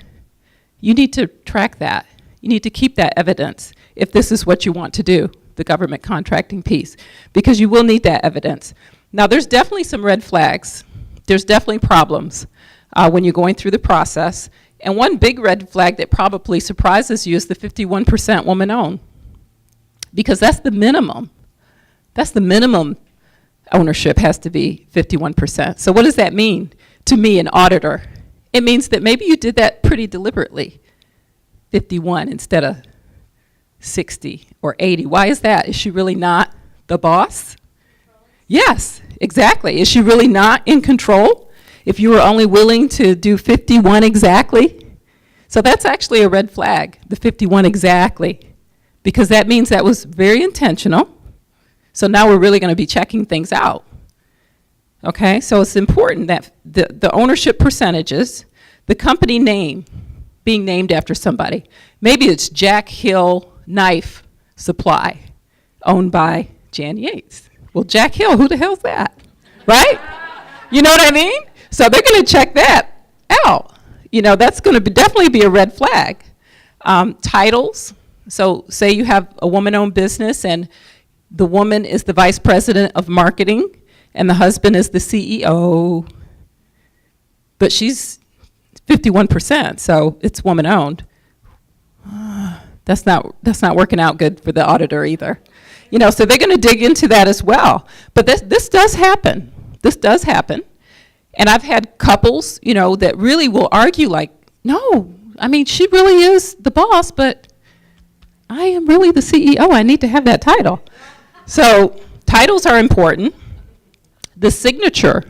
you need to track that. You need to keep that evidence if this is what you want to do, the government contracting piece, because you will need that evidence. Now, there's definitely some red flags. There's definitely problems when you're going through the process. And one big red flag that probably surprises you is the 51% woman-owned, because that's the minimum. That's the minimum ownership has to be 51%. So what does that mean to me, an auditor? It means that maybe you did that pretty deliberately, 51 instead of 60 or 80. Why is that? Is she really not the boss? Yes, exactly. Is she really not in control if you were only willing to do 51 exactly? So that's actually a red flag, the 51 exactly, because that means that was very intentional. So now we're really going to be checking things out. Okay, so it's important that the ownership percentages, the company name being named after somebody. Maybe it's Jack Hill Knife Supply, owned by Jan Yates. Well, Jack Hill, who the hell's that? Right? You know what I mean? So they're going to check that out. You know, that's going to definitely be a red flag. Titles. So say you have a woman-owned business and the woman is the vice president of marketing and the husband is the CEO, but she's 51%, so it's woman-owned. That's not working out good for the auditor either. You know, so they're going to dig into that as well. But this does happen. This does happen. And I've had couples, you know, that really will argue like, no, I mean, she really is the boss, but I am really the CEO. I need to have that title. So titles are important. The signature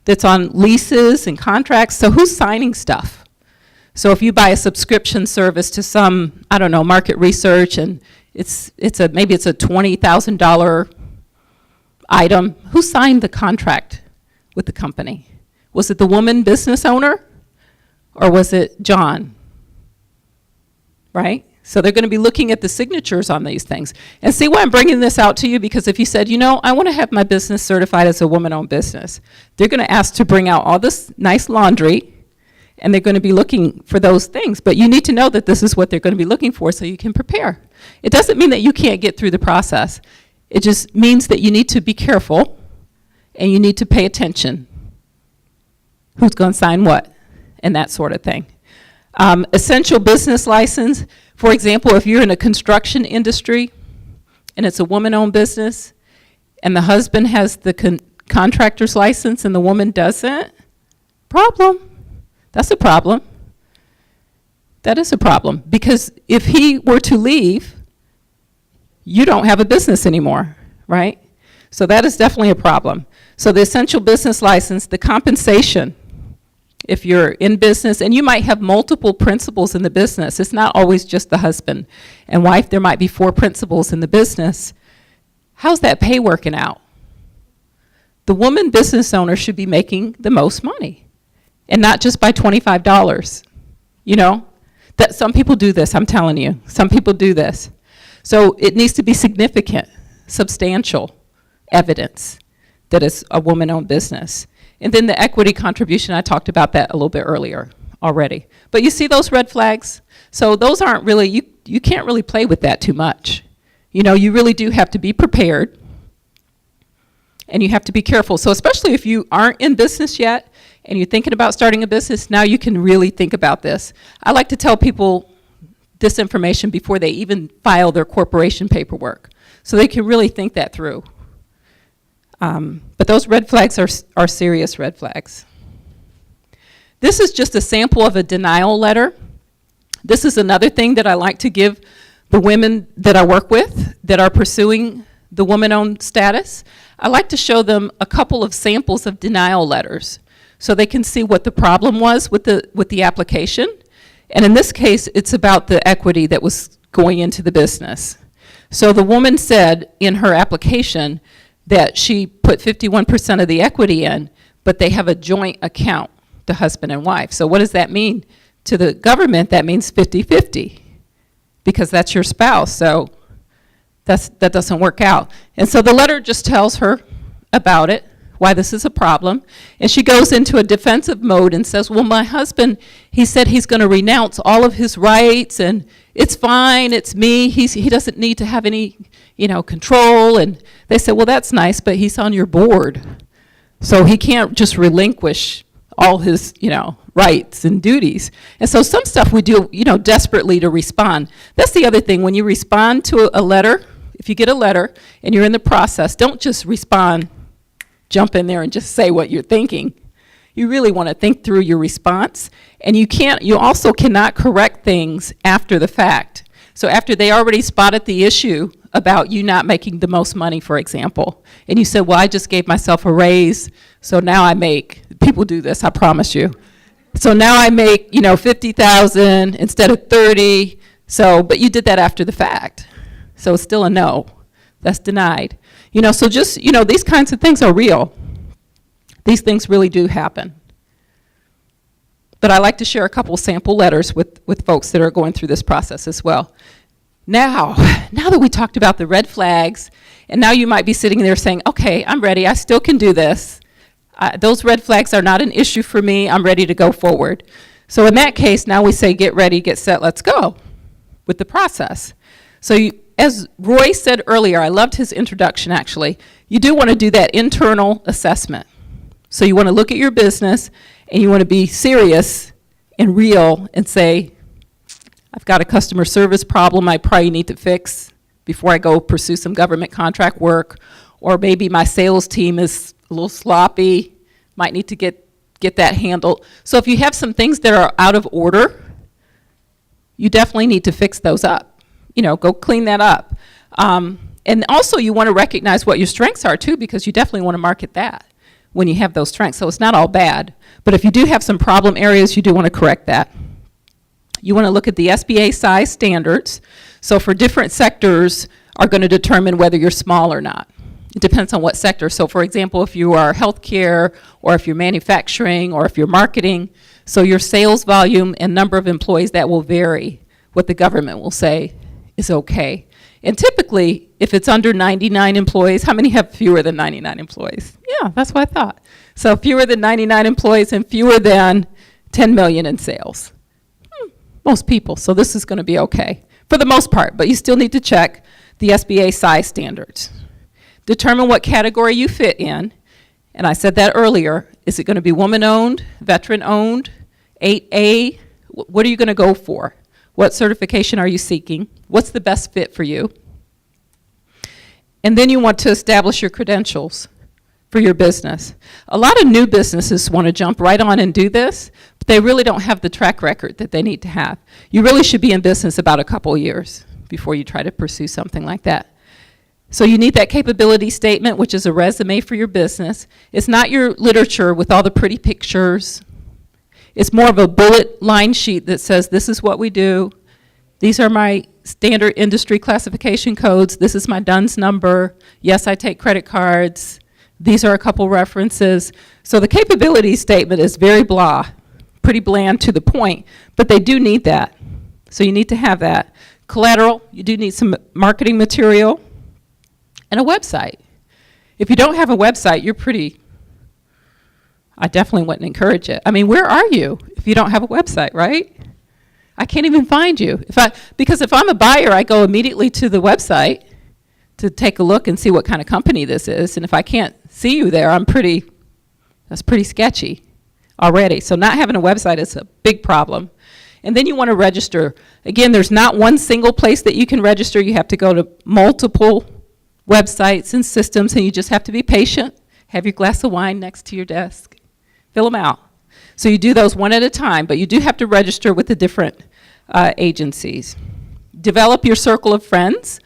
that's on leases and contracts. So who's signing stuff? So if you buy a subscription service to some, I don't know, market research, and maybe it's a $20,000 item, who signed the contract with the company? Was it the woman business owner, or was it John? Right? So they're going to be looking at the signatures on these things. And see why I'm bringing this out to you, because if you said, you know, I want to have my business certified as a woman-owned business, they're going to ask to bring out all this nice laundry, and they're going to be looking for those things. But you need to know that this is what they're going to be looking for so you can prepare. It doesn't mean that you can't get through the process. It just means that you need to be careful, and you need to pay attention. Who's going to sign what, and that sort of thing. Essential business license. For example, if you're in a construction industry and it's a woman-owned business, and the husband has the contractor's license and the woman doesn't, problem. That's a problem. That is a problem, because if he were to leave, you don't have a business anymore, right? So that is definitely a problem. So the essential business license, the compensation, if you're in business, and you might have multiple principals in the business. It's not always just the husband and wife. There might be 4 principals in the business. How's that pay working out? The woman business owner should be making the most money, and not just by $25, you know? That some people do this, I'm telling you. Some people do this. So it needs to be significant, substantial evidence that it's a woman-owned business. And then the equity contribution, I talked about that a little bit earlier already. But you see those red flags? So those aren't really, you can't really play with that too much. You know, you really do have to be prepared, and you have to be careful. So especially if you aren't in business yet, and you're thinking about starting a business, now you can really think about this. I like to tell people this information before they even file their corporation paperwork, so they can really think that through. But those red flags are serious red flags. This is just a sample of a denial letter. This is another thing that I like to give the women that I work with that are pursuing the woman-owned status. I like to show them a couple of samples of denial letters so they can see what the problem was with the application. And in this case, it's about the equity that was going into the business. So the woman said in her application that she put 51% of the equity in, but they have a joint account, the husband and wife. So what does that mean? To the government, that means 50-50, because that's your spouse. So that doesn't work out. And so the letter just tells her about it, why this is a problem. And she goes into a defensive mode and says, well, my husband, he said he's going to renounce all of his rights, and it's fine, it's me. He doesn't need to have any, control. And they said, well, that's nice, but he's on your board. So he can't just relinquish all his, rights and duties. And so some stuff we do, desperately to respond. That's the other thing. When you respond to a letter, if you get a letter and you're in the process, don't just respond, jump in there and just say what you're thinking. You really want to think through your response. And you also cannot correct things after the fact. So after they already spotted the issue about you not making the most money, for example, and you said, well, I just gave myself a raise, so now I make, people do this, I promise you. So now I make, $50,000 instead of 30. So, but you did that after the fact. So it's still a no. That's denied. So just, these kinds of things are real. These things really do happen. But I like to share a couple sample letters with folks that are going through this process as well. Now that we talked about the red flags, and now you might be sitting there saying, okay, I'm ready, I still can do this. Those red flags are not an issue for me, I'm ready to go forward. So in that case, now we say get ready, get set, let's go with the process. So as Roy said earlier, I loved his introduction actually, you do want to do that internal assessment. So you want to look at your business and you want to be serious and real and say, I've got a customer service problem I probably need to fix before I go pursue some government contract work, or maybe my sales team is a little sloppy, might need to get that handled. So if you have some things that are out of order, you definitely need to fix those up. Go clean that up. And also you want to recognize what your strengths are too, because you definitely want to market that when you have those strengths. So it's not all bad. But if you do have some problem areas, you do want to correct that. You want to look at the SBA size standards. So for different sectors are going to determine whether you're small or not. It depends on what sector. So for example, if you are healthcare, or if you're manufacturing, or if you're marketing, so your sales volume and number of employees, that will vary. What the government will say is okay. And typically, if it's under 99 employees, how many have fewer than 99 employees? Yeah, that's what I thought. So fewer than 99 employees and fewer than 10 million in sales. Most people, so this is going to be okay for the most part, but you still need to check the SBA size standards. Determine what category you fit in, and I said that earlier. Is it going to be woman-owned, veteran-owned, 8A? What are you going to go for? What certification are you seeking? What's the best fit for you? And then you want to establish your credentials for your business. A lot of new businesses want to jump right on and do this, but they really don't have the track record that they need to have. You really should be in business about a couple years before you try to pursue something like that. So you need that capability statement, which is a resume for your business. It's not your literature with all the pretty pictures. It's more of a bullet line sheet that says, this is what we do. These are my standard industry classification codes. This is my DUNS number. Yes, I take credit cards. These are a couple references. So the capability statement is very blah, pretty bland to the point, but they do need that. So you need to have that. Collateral, you do need some marketing material and a website. If you don't have a website, I definitely wouldn't encourage it. I mean, where are you if you don't have a website, right? I can't even find you. Because if I'm a buyer, I go immediately to the website to take a look and see what kind of company this is. And if I can't see you there, that's pretty sketchy already. So not having a website is a big problem. And then you want to register. Again, there's not one single place that you can register. You have to go to multiple websites and systems, and you just have to be patient. Have your glass of wine next to your desk. Fill them out. So you do those one at a time, but you do have to register with the different agencies. Develop your circle of friends.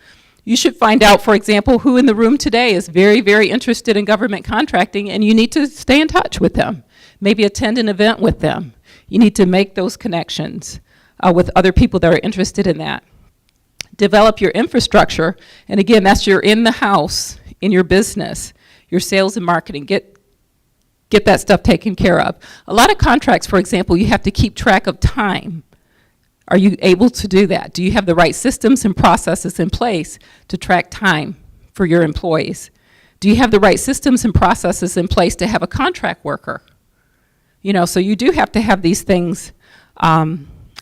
You should find out, for example, who in the room today is very, very interested in government contracting, and you need to stay in touch with them. Maybe attend an event with them. You need to make those connections with other people that are interested in that. Develop your infrastructure, and again, that's your in the house, in your business, your sales and marketing. Get that stuff taken care of. A lot of contracts, for example, you have to keep track of time. Are you able to do that? Do you have the right systems and processes in place to track time for your employees? Do you have the right systems and processes in place to have a contract worker? You know, so you do have to have these things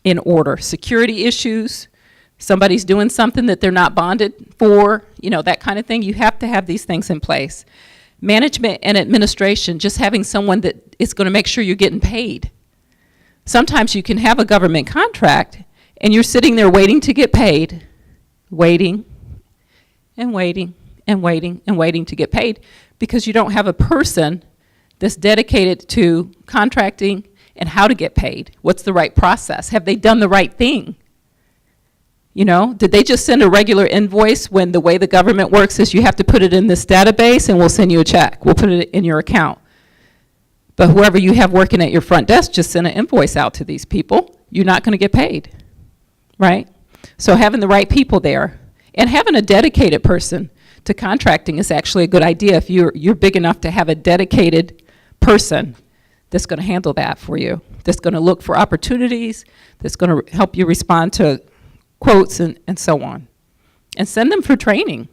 in order. Security issues, somebody's doing something that they're not bonded for, you know, that kind of thing. You have to have these things in place. Management and administration, just having someone that is going to make sure you're getting paid. Sometimes you can have a government contract and you're sitting there waiting to get paid, waiting and waiting and waiting and waiting to get paid because you don't have a person that's dedicated to contracting and how to get paid. What's the right process? Have they done the right thing? You know, did they just send a regular invoice when the way the government works is you have to put it in this database and we'll send you a check. We'll put it in your account. But whoever you have working at your front desk just send an invoice out to these people. You're not going to get paid, right? So having the right people there and having a dedicated person to contracting is actually a good idea if you're big enough to have a dedicated person that's going to handle that for you, that's going to look for opportunities, that's going to help you respond to quotes and so on. And send them for training.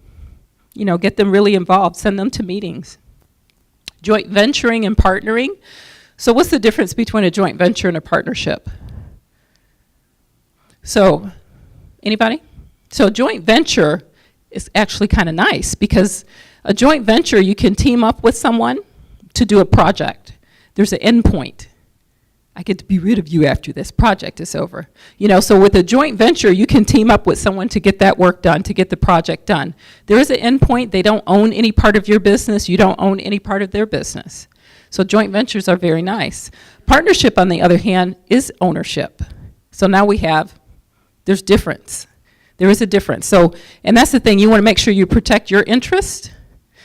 You know, get them really involved. Send them to meetings. Joint venturing and partnering. So what's the difference between a joint venture and a partnership? So, anybody? So joint venture is actually kind of nice because a joint venture, you can team up with someone to do a project. There's an end point. I get to be rid of you after this project is over. You know, so with a joint venture, you can team up with someone to get that work done, to get the project done. There is an end point. They don't own any part of your business. You don't own any part of their business. So joint ventures are very nice. Partnership, on the other hand, is ownership. So now there's difference. There is a difference. So, and that's the thing, you want to make sure you protect your interest.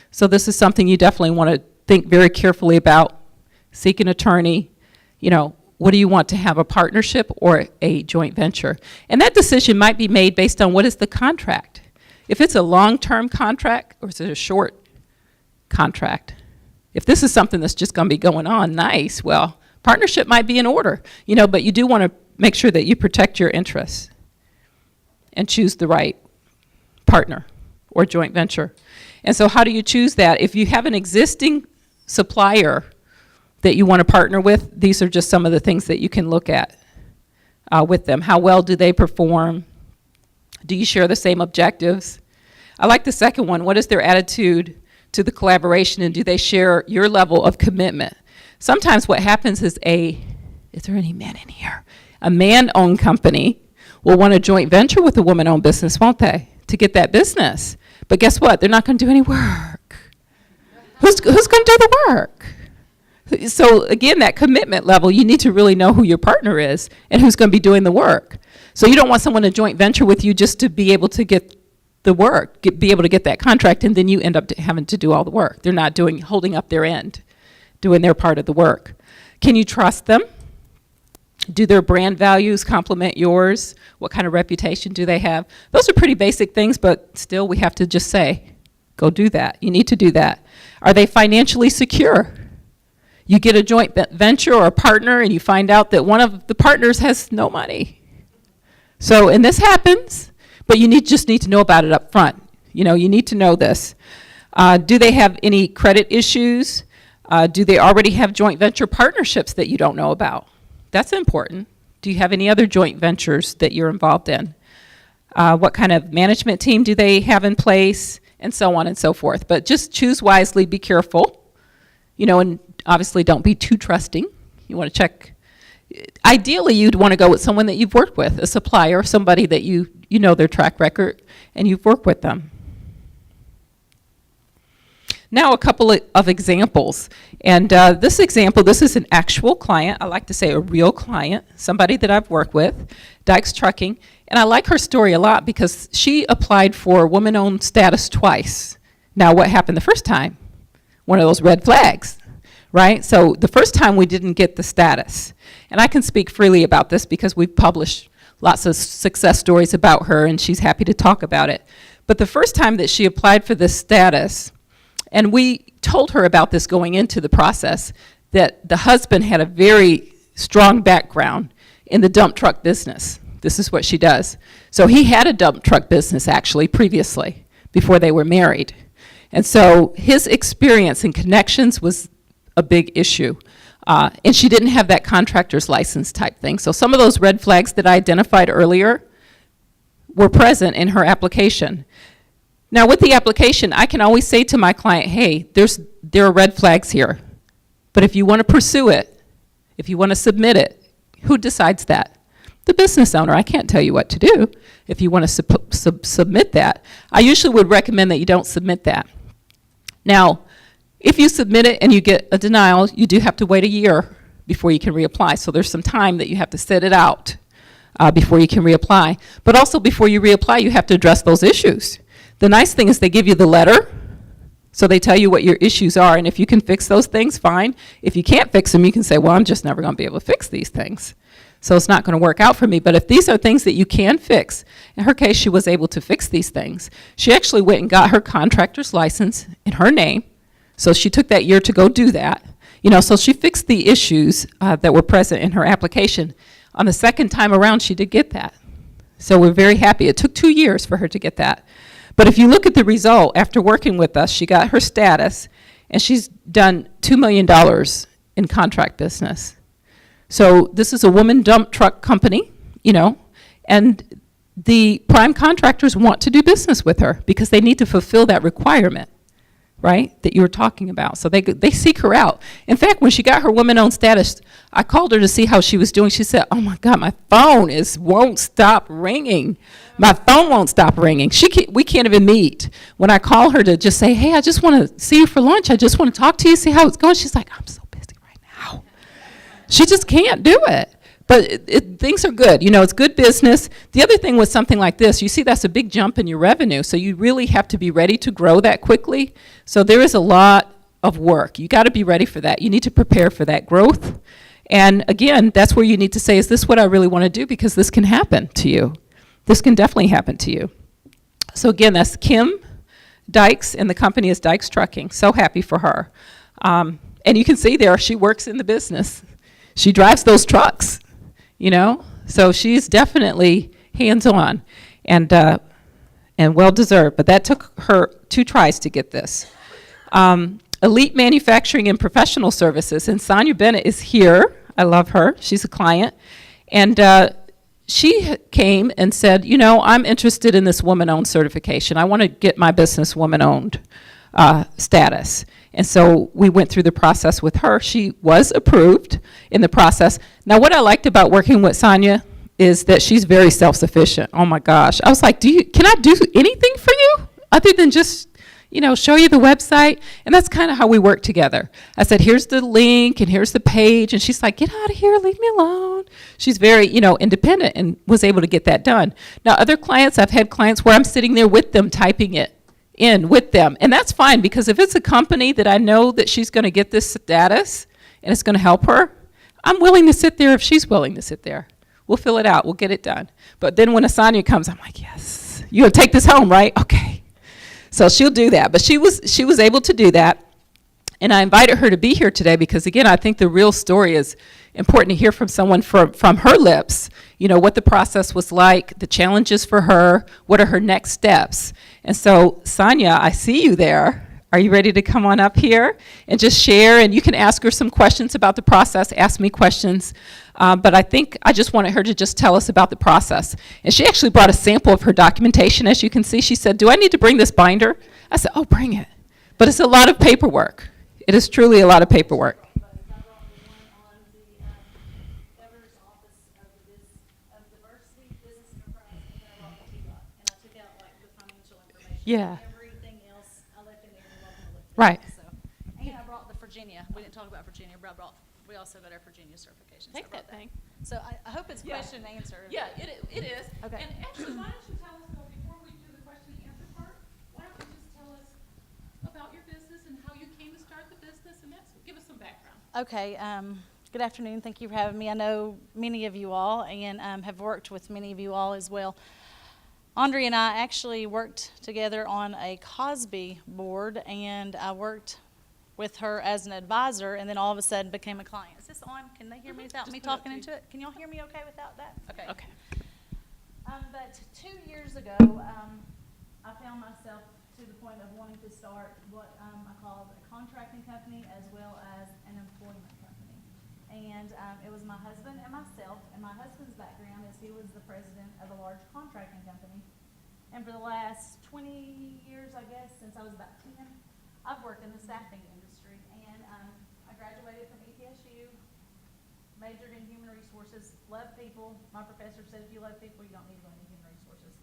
So this is something you definitely want to think very carefully about. Seek an attorney, you know, what do you want to have, a partnership or a joint venture? And that decision might be made based on what is the contract. If it's a long-term contract or is it a short contract? If this is something that's just going to be going on, nice, well, partnership might be in order, you know, but you do want to make sure that you protect your interests and choose the right partner or joint venture. And so how do you choose that? If you have an existing supplier that you want to partner with, these are just some of the things that you can look at with them. How well do they perform? Do you share the same objectives? I like the second one. What is their attitude to the collaboration, and do they share your level of commitment? Sometimes what happens is is there any men in here? A man-owned company will want a joint venture with a woman-owned business, won't they, to get that business? But guess what? They're not going to do any work. Who's going to do the work? So again, that commitment level, you need to really know who your partner is and who's going to be doing the work. So you don't want someone to joint venture with you just to be able to get the work, be able to get that contract, and then you end up having to do all the work. They're not holding up their end, doing their part of the work. Can you trust them? Do their brand values complement yours? What kind of reputation do they have? Those are pretty basic things, but still we have to just say, go do that. You need to do that. Are they financially secure? You get a joint venture or a partner and you find out that one of the partners has no money. So, and this happens, but you just need to know about it up front. You need to know this. Do they have any credit issues? Do they already have joint venture partnerships that you don't know about? That's important. Do you have any other joint ventures that you're involved in? What kind of management team do they have in place? And so on and so forth. But just choose wisely, be careful. And obviously don't be too trusting. You want to check. Ideally, you'd want to go with someone that you've worked with, a supplier, somebody that you know their track record, and you've worked with them. Now a couple of examples. And this is an actual client. I like to say a real client, somebody that I've worked with, Dykes Trucking. And I like her story a lot because she applied for woman-owned status twice. Now what happened the first time? One of those red flags, right? So the first time we didn't get the status. And I can speak freely about this because we've published lots of success stories about her and she's happy to talk about it. But the first time that she applied for this status, and we told her about this going into the process, that the husband had a very strong background in the dump truck business. This is what she does. So he had a dump truck business actually previously, before they were married. And so his experience and connections was a big issue. And she didn't have that contractor's license type thing. So some of those red flags that I identified earlier were present in her application. Now with the application, I can always say to my client, hey, there are red flags here. But if you want to pursue it, if you want to submit it, who decides that? The business owner. I can't tell you what to do if you want to submit that. I usually would recommend that you don't submit that. Now, if you submit it and you get a denial, you do have to wait a year before you can reapply. So there's some time that you have to sit it out before you can reapply. But also before you reapply, you have to address those issues. The nice thing is they give you the letter, so they tell you what your issues are, and if you can fix those things, fine. If you can't fix them, you can say, well, I'm just never going to be able to fix these things. So it's not going to work out for me. But if these are things that you can fix, in her case, she was able to fix these things. She actually went and got her contractor's license in her name. So she took that year to go do that. So she fixed the issues that were present in her application. On the second time around, she did get that. So we're very happy. It took 2 years for her to get that. But if you look at the result, after working with us, she got her status, and she's done $2 million in contract business. So this is a woman dump truck company, and the prime contractors want to do business with her because they need to fulfill that requirement, right, that you were talking about. So they seek her out. In fact, when she got her woman-owned status, I called her to see how she was doing. She said, oh my God, my phone won't stop ringing. My phone won't stop ringing. We can't even meet. When I call her to just say, hey, I just want to see you for lunch. I just want to talk to you, see how it's going. She's like, I'm so busy right now. She just can't do it. But things are good. It's good business. The other thing with something like this, you see that's a big jump in your revenue. So you really have to be ready to grow that quickly. So there is a lot of work. You got to be ready for that. You need to prepare for that growth. And again, that's where you need to say, is this what I really want to do? Because this can happen to you. This can definitely happen to you. So again, that's Kim Dykes, and the company is Dykes Trucking. So happy for her. And you can see there, she works in the business. She drives those trucks, So she's definitely hands-on and well-deserved. But that took her 2 tries to get this. Elite Manufacturing and Professional Services, and Sonia Bennett is here. I love her. She's a client. And she came and said, I'm interested in this woman-owned certification. I want to get my business woman-owned status. And so we went through the process with her. She was approved in the process. Now, what I liked about working with Sonia is that she's very self-sufficient. Oh my gosh. I was like, can I do anything for you? other than just, show you the website. And that's kind of how we work together. I said, here's the link and here's the page. And she's like, get out of here, leave me alone. She's very, independent and was able to get that done. Now, other clients, I've had clients where I'm sitting there with them, typing it in with them. And that's fine, because if it's a company that I know that she's going to get this status and it's going to help her, I'm willing to sit there if she's willing to sit there. We'll fill it out. We'll get it done. But then when Asanya comes, I'm like, yes, you're going to take this home, right? Okay. So she'll do that. But she was able to do that. And I invited her to be here today because, again, I think the real story is important to hear from someone from her lips, what the process was like, the challenges for her, what are her next steps. And so, Sonia, I see you there. Are you ready to come on up here and just share? And you can ask her some questions about the process, ask me questions. But I think I just wanted her to just tell us about the process. And she actually brought a sample of her documentation, as you can see. She said, do I need to bring this binder? I said, oh, bring it. But it's a lot of paperwork. It is truly a lot of paperwork. Yeah. Everything else I left in there and wasn't lifted. Right. So, and I brought the Virginia. We didn't talk about Virginia, but we also got our Virginia certification. Take So I brought that thing. So I hope it's Yeah. question and answer. Yeah, it is. Okay. And actually, why don't you tell us, though, before we do the question and answer part, why don't you just tell us about your business and how you came to start the business, and give us some background. Okay. Good afternoon. Thank you for having me. I know many of you all and have worked with many of you all as well. Aundrea and I actually worked together on a Cosby board, and I worked with her as an advisor, and then all of a sudden became a client. Is this on? Can they hear me without Just me put it up talking to into it? Can y'all hear me okay without that? Okay. Okay. But 2 years ago, I found myself to the point of wanting to start what I called a contracting company as well as an employment company. And it was my husband and myself, and my husband's background is he was the president of a large contracting company. And for the last 20 years, I guess, since I was about 10, I've worked in the staffing industry. And I graduated from ETSU, majored in human resources, love people. My professor said if you love people, you don't need to go into human resources.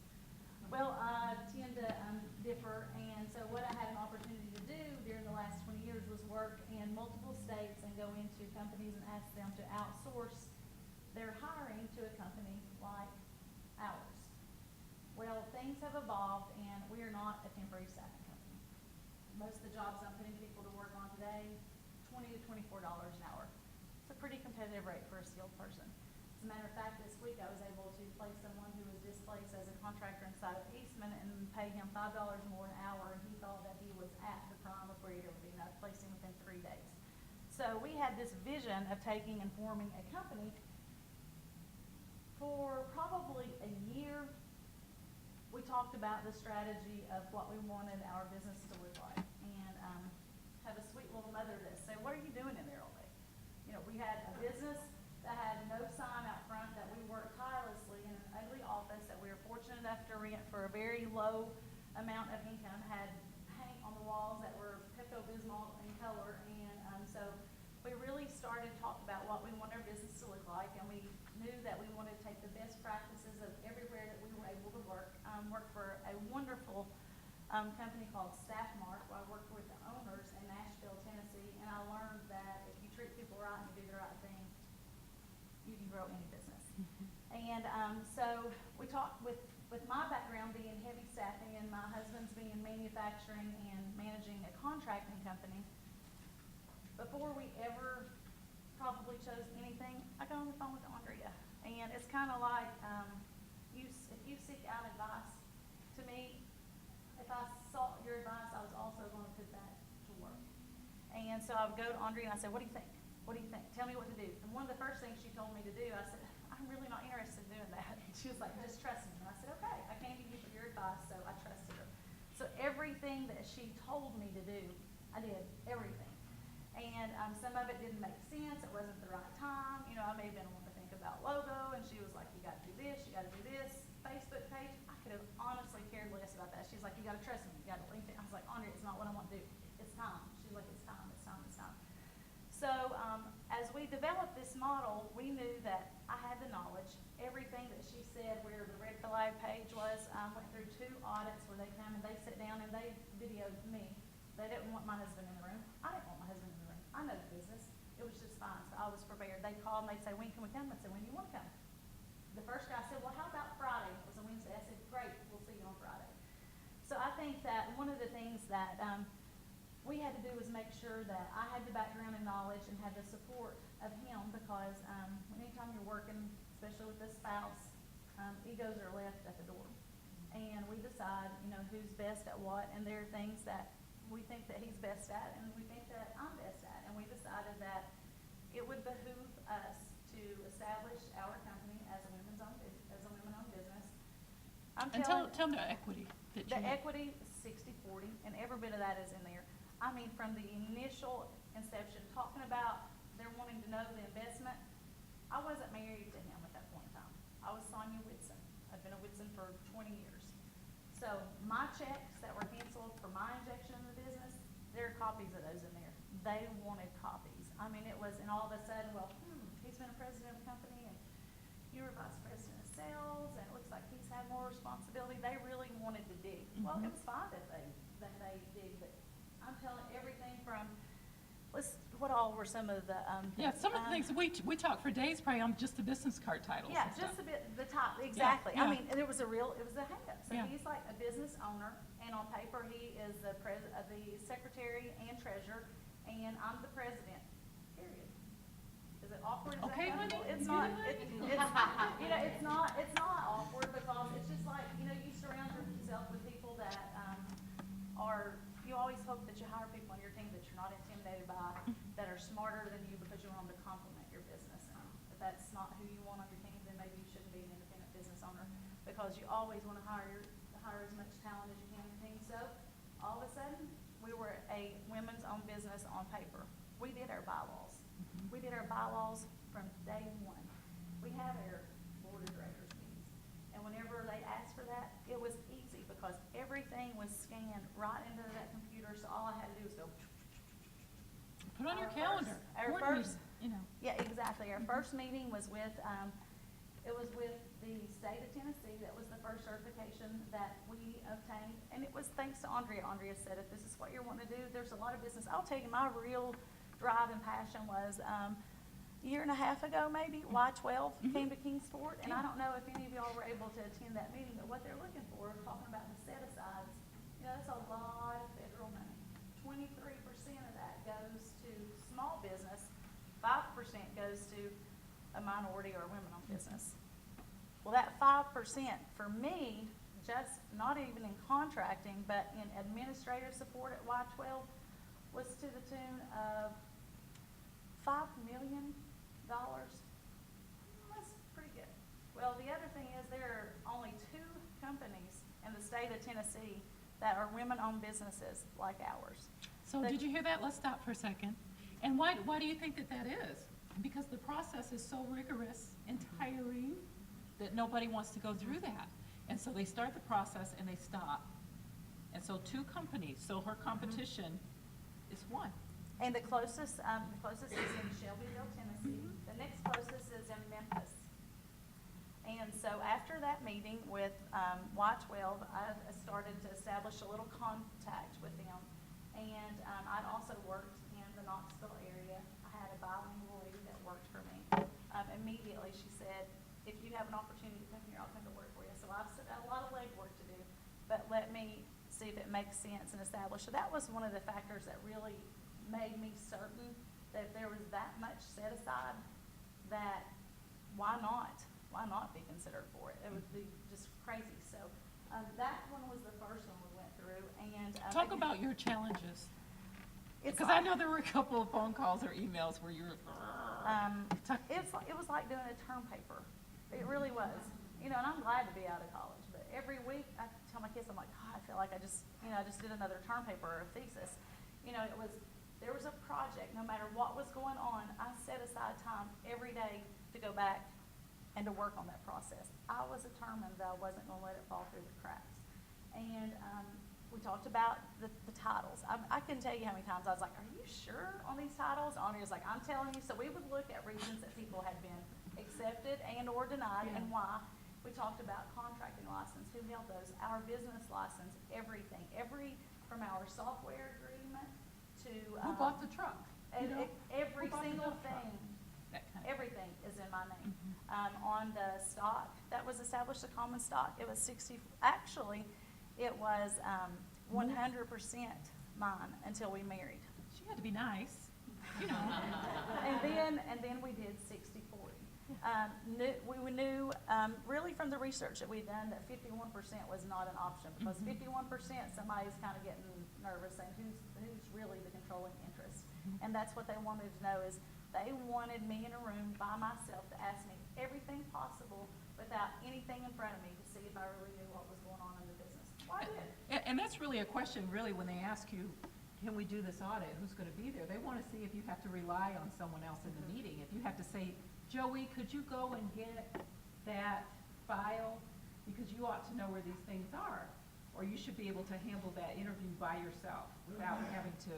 Well, I tend to differ, and so what I had an opportunity to do during the last 20 years was work in multiple states and go into companies and ask them to outsource their hiring to a company like ours. Well, things have evolved, and we are not a temporary staffing company. Most of the jobs I'm putting people to work on today, $20 to $24 an hour. It's a pretty competitive rate for a skilled person. As a matter of fact, this week I was able to place someone who was displaced as a contractor inside of Eastman and pay him $5 more an hour, and he thought that he was at the prime of where he would be, and I placed him within 3 days. So we had this vision of taking and forming a company. For probably a year, we talked about the strategy of what we wanted our business to look like, and have a sweet little mother that said, what are you doing in there all day? We had a business that had no sign out front, that we worked tirelessly in an ugly office that we were fortunate enough to rent for a very low amount of income, had paint on the walls that were Pepto-Bismol in color, and so we really started to talk about what we wanted our business to look like, and we knew that we wanted to take the best practices of everywhere that we were able to work. Worked for a wonderful company called Staffmark, where I worked with the owners in Nashville, Tennessee, and I learned that if you treat people right and you do the right thing, you can grow any business. And so we talked with my background being heavy staffing and my husband's being manufacturing and managing a contracting company. Before we ever probably chose anything, I got on the phone with Aundrea, and it's kind of like if you seek out advice, to me, if I sought your advice, I was also going to put that to work. And so I would go to Aundrea and I said, what do you think? What do you think? Tell me what to do. And one of the first things she told me to do, I said, I'm really not interested in doing that. And she was like, just trust me. And I said, okay, I came to you for your advice, so I trusted her. So everything that she told me to do, I did everything. And some of it didn't make sense. It wasn't the right time. I may have been wanting to think about logo, and she was like, you got to do this, you got to do this. Facebook page, I could have honestly cared less about that. She's like, you got to trust me, you got to link it. I was like, Aundrea, it's not what I want to do. It's time. She's like, it's time, it's time, it's time. So as we developed this model, we knew that I had the knowledge. Everything that she said, where the red flag page was, went through 2 audits where they come and they sit down and they videoed me. They didn't want my husband in the room. I didn't want my husband in the room. I know the business. It was just fine, so I was prepared. They'd call and they'd say, when can we come? I'd say, when do you want to come? The first guy said, well, how about Friday? It was a Wednesday. I said, great, we'll see you on Friday. So I think that one of the things that we had to do was make sure that I had the background and knowledge and had the support of him, because anytime you're working, especially with a spouse, egos are left at the door. And we decide, who's best at what, and there are things that we think that he's best at and we think that I'm best at. And we decided that it would behoove us to establish our company as a women-owned business. I'm And telling- tell them the equity that you The have. equity, 60-40, and every bit of that is in there. I mean, from the initial inception, talking about they're wanting to know the investment, I wasn't married to him at that point in time. I was Sonia Whitson. I've been a Whitson for 20 years. So my checks that were canceled for my injection in the business, there are copies of those in there. They wanted copies. I mean, it was, and all of a sudden, well, he's been a president of a company, and you were vice president of sales, and it looks like he's had more responsibility. They really wanted to dig. Well, it was fine that they dig, but I'm telling everything from, what all were some of the, Yeah, some of the things, we talked for days probably on just the business card titles yeah, and stuff. just a bit, the top, exactly. yeah. I mean, it was a hang-up. So Yeah. he's like a business owner, and on paper, he is the the secretary and treasurer, and I'm the president, period. Is it awkward? Is that Okay, honey, comfortable? It's you not, do it. it's not awkward, because it's just like, you surround yourself with people that, you always hope that you hire people on your team that you're not intimidated by, that are smarter than you, because you want them to complement your business. And if that's not who you want on your team, then maybe you shouldn't be an independent business owner, because you always want to hire as much talent as you can on your team. So all of a sudden, we were a women's owned business on paper. We did our bylaws. We did our bylaws from day one. We have our board of directors meetings. And whenever they asked for that, it was easy, because everything was scanned right into that computer, so all I had to do was go. Put on your Our calendar. our Board first- meeting, Yeah, exactly. Our first meeting was with, it was with the state of Tennessee. That was the first certification that we obtained. And it was thanks to Aundrea. Aundrea said, if this is what you're wanting to do, there's a lot of business. I'll tell you, my real drive and passion was, a year and a half ago, maybe, Y12 came to Kingsport. And I don't know if any of y'all were able to attend that meeting, but what they're looking for, talking about the set-asides, that's a lot of federal money. 23% of that goes to small business, 5% goes to a minority or women-owned business. Well, that 5% for me, just not even in contracting, but in administrative support at Y12, was to the tune of $5 million. That's pretty good. Well, the other thing is, there are only 2 companies in the state of Tennessee that are women-owned businesses like ours. So did you hear that? Let's stop for a second. And why do you think that is? Because the process is so rigorous and tiring that nobody wants to go through that. And so they start the process and they stop. And so 2 companies, so her competition is 1. And the closest is in Shelbyville, Tennessee. The next closest is in Memphis. And so after that meeting with Y12, I started to establish a little contact with them. And I'd also worked in the Knoxville area. I had a bilingual lady that worked for me. Immediately she said, if you have an opportunity to come here, I'll come to work for you. So I've still got a lot of legwork to do, but let me see if it makes sense and establish. So that was one of the factors that really made me certain that if there was that much set aside, that why not be considered for it? It would be just crazy. So that one was the first one we went through. And Talk about your challenges. it's Because I know there were a couple of phone calls or emails where you were, it was like doing a term paper. It really was. And I'm glad to be out of college, but every week I tell my kids, I'm like, God, I feel like I just did another term paper or a thesis. There was a project, no matter what was going on, I set aside time every day to go back and to work on that process. I was determined that I wasn't going to let it fall through the cracks. And we talked about the titles. I couldn't tell you how many times I was like, are you sure on these titles? Aundrea's like, I'm telling you. So we would look at reasons that people had been accepted and or denied and why. We talked about contracting license, who held those, our business license, everything, from our software agreement to. Who bought the truck? You know? Every Who bought the single dump truck? thing. That kind of- Everything is in my name. On the stock that was established, the common stock, it was 60, actually, it was 100% mine until we married. She had to be nice, you know. And then we did 60/40. We knew, really from the research that we'd done, that 51% was not an option, because 51%, somebody's kind of getting nervous, saying who's really the controlling interest. And that's what they wanted to know, is they wanted me in a room by myself to ask me everything possible without anything in front of me to see if I really knew what was going on in the business. Well, I did. And that's really a question, really, when they ask you, can we do this audit, who's gonna be there? They wanna see if you have to rely on someone else in the meeting. If you have to say, Joey, could you go and get that file? Because you ought to know where these things are. Or you should be able to handle that interview by yourself without having to,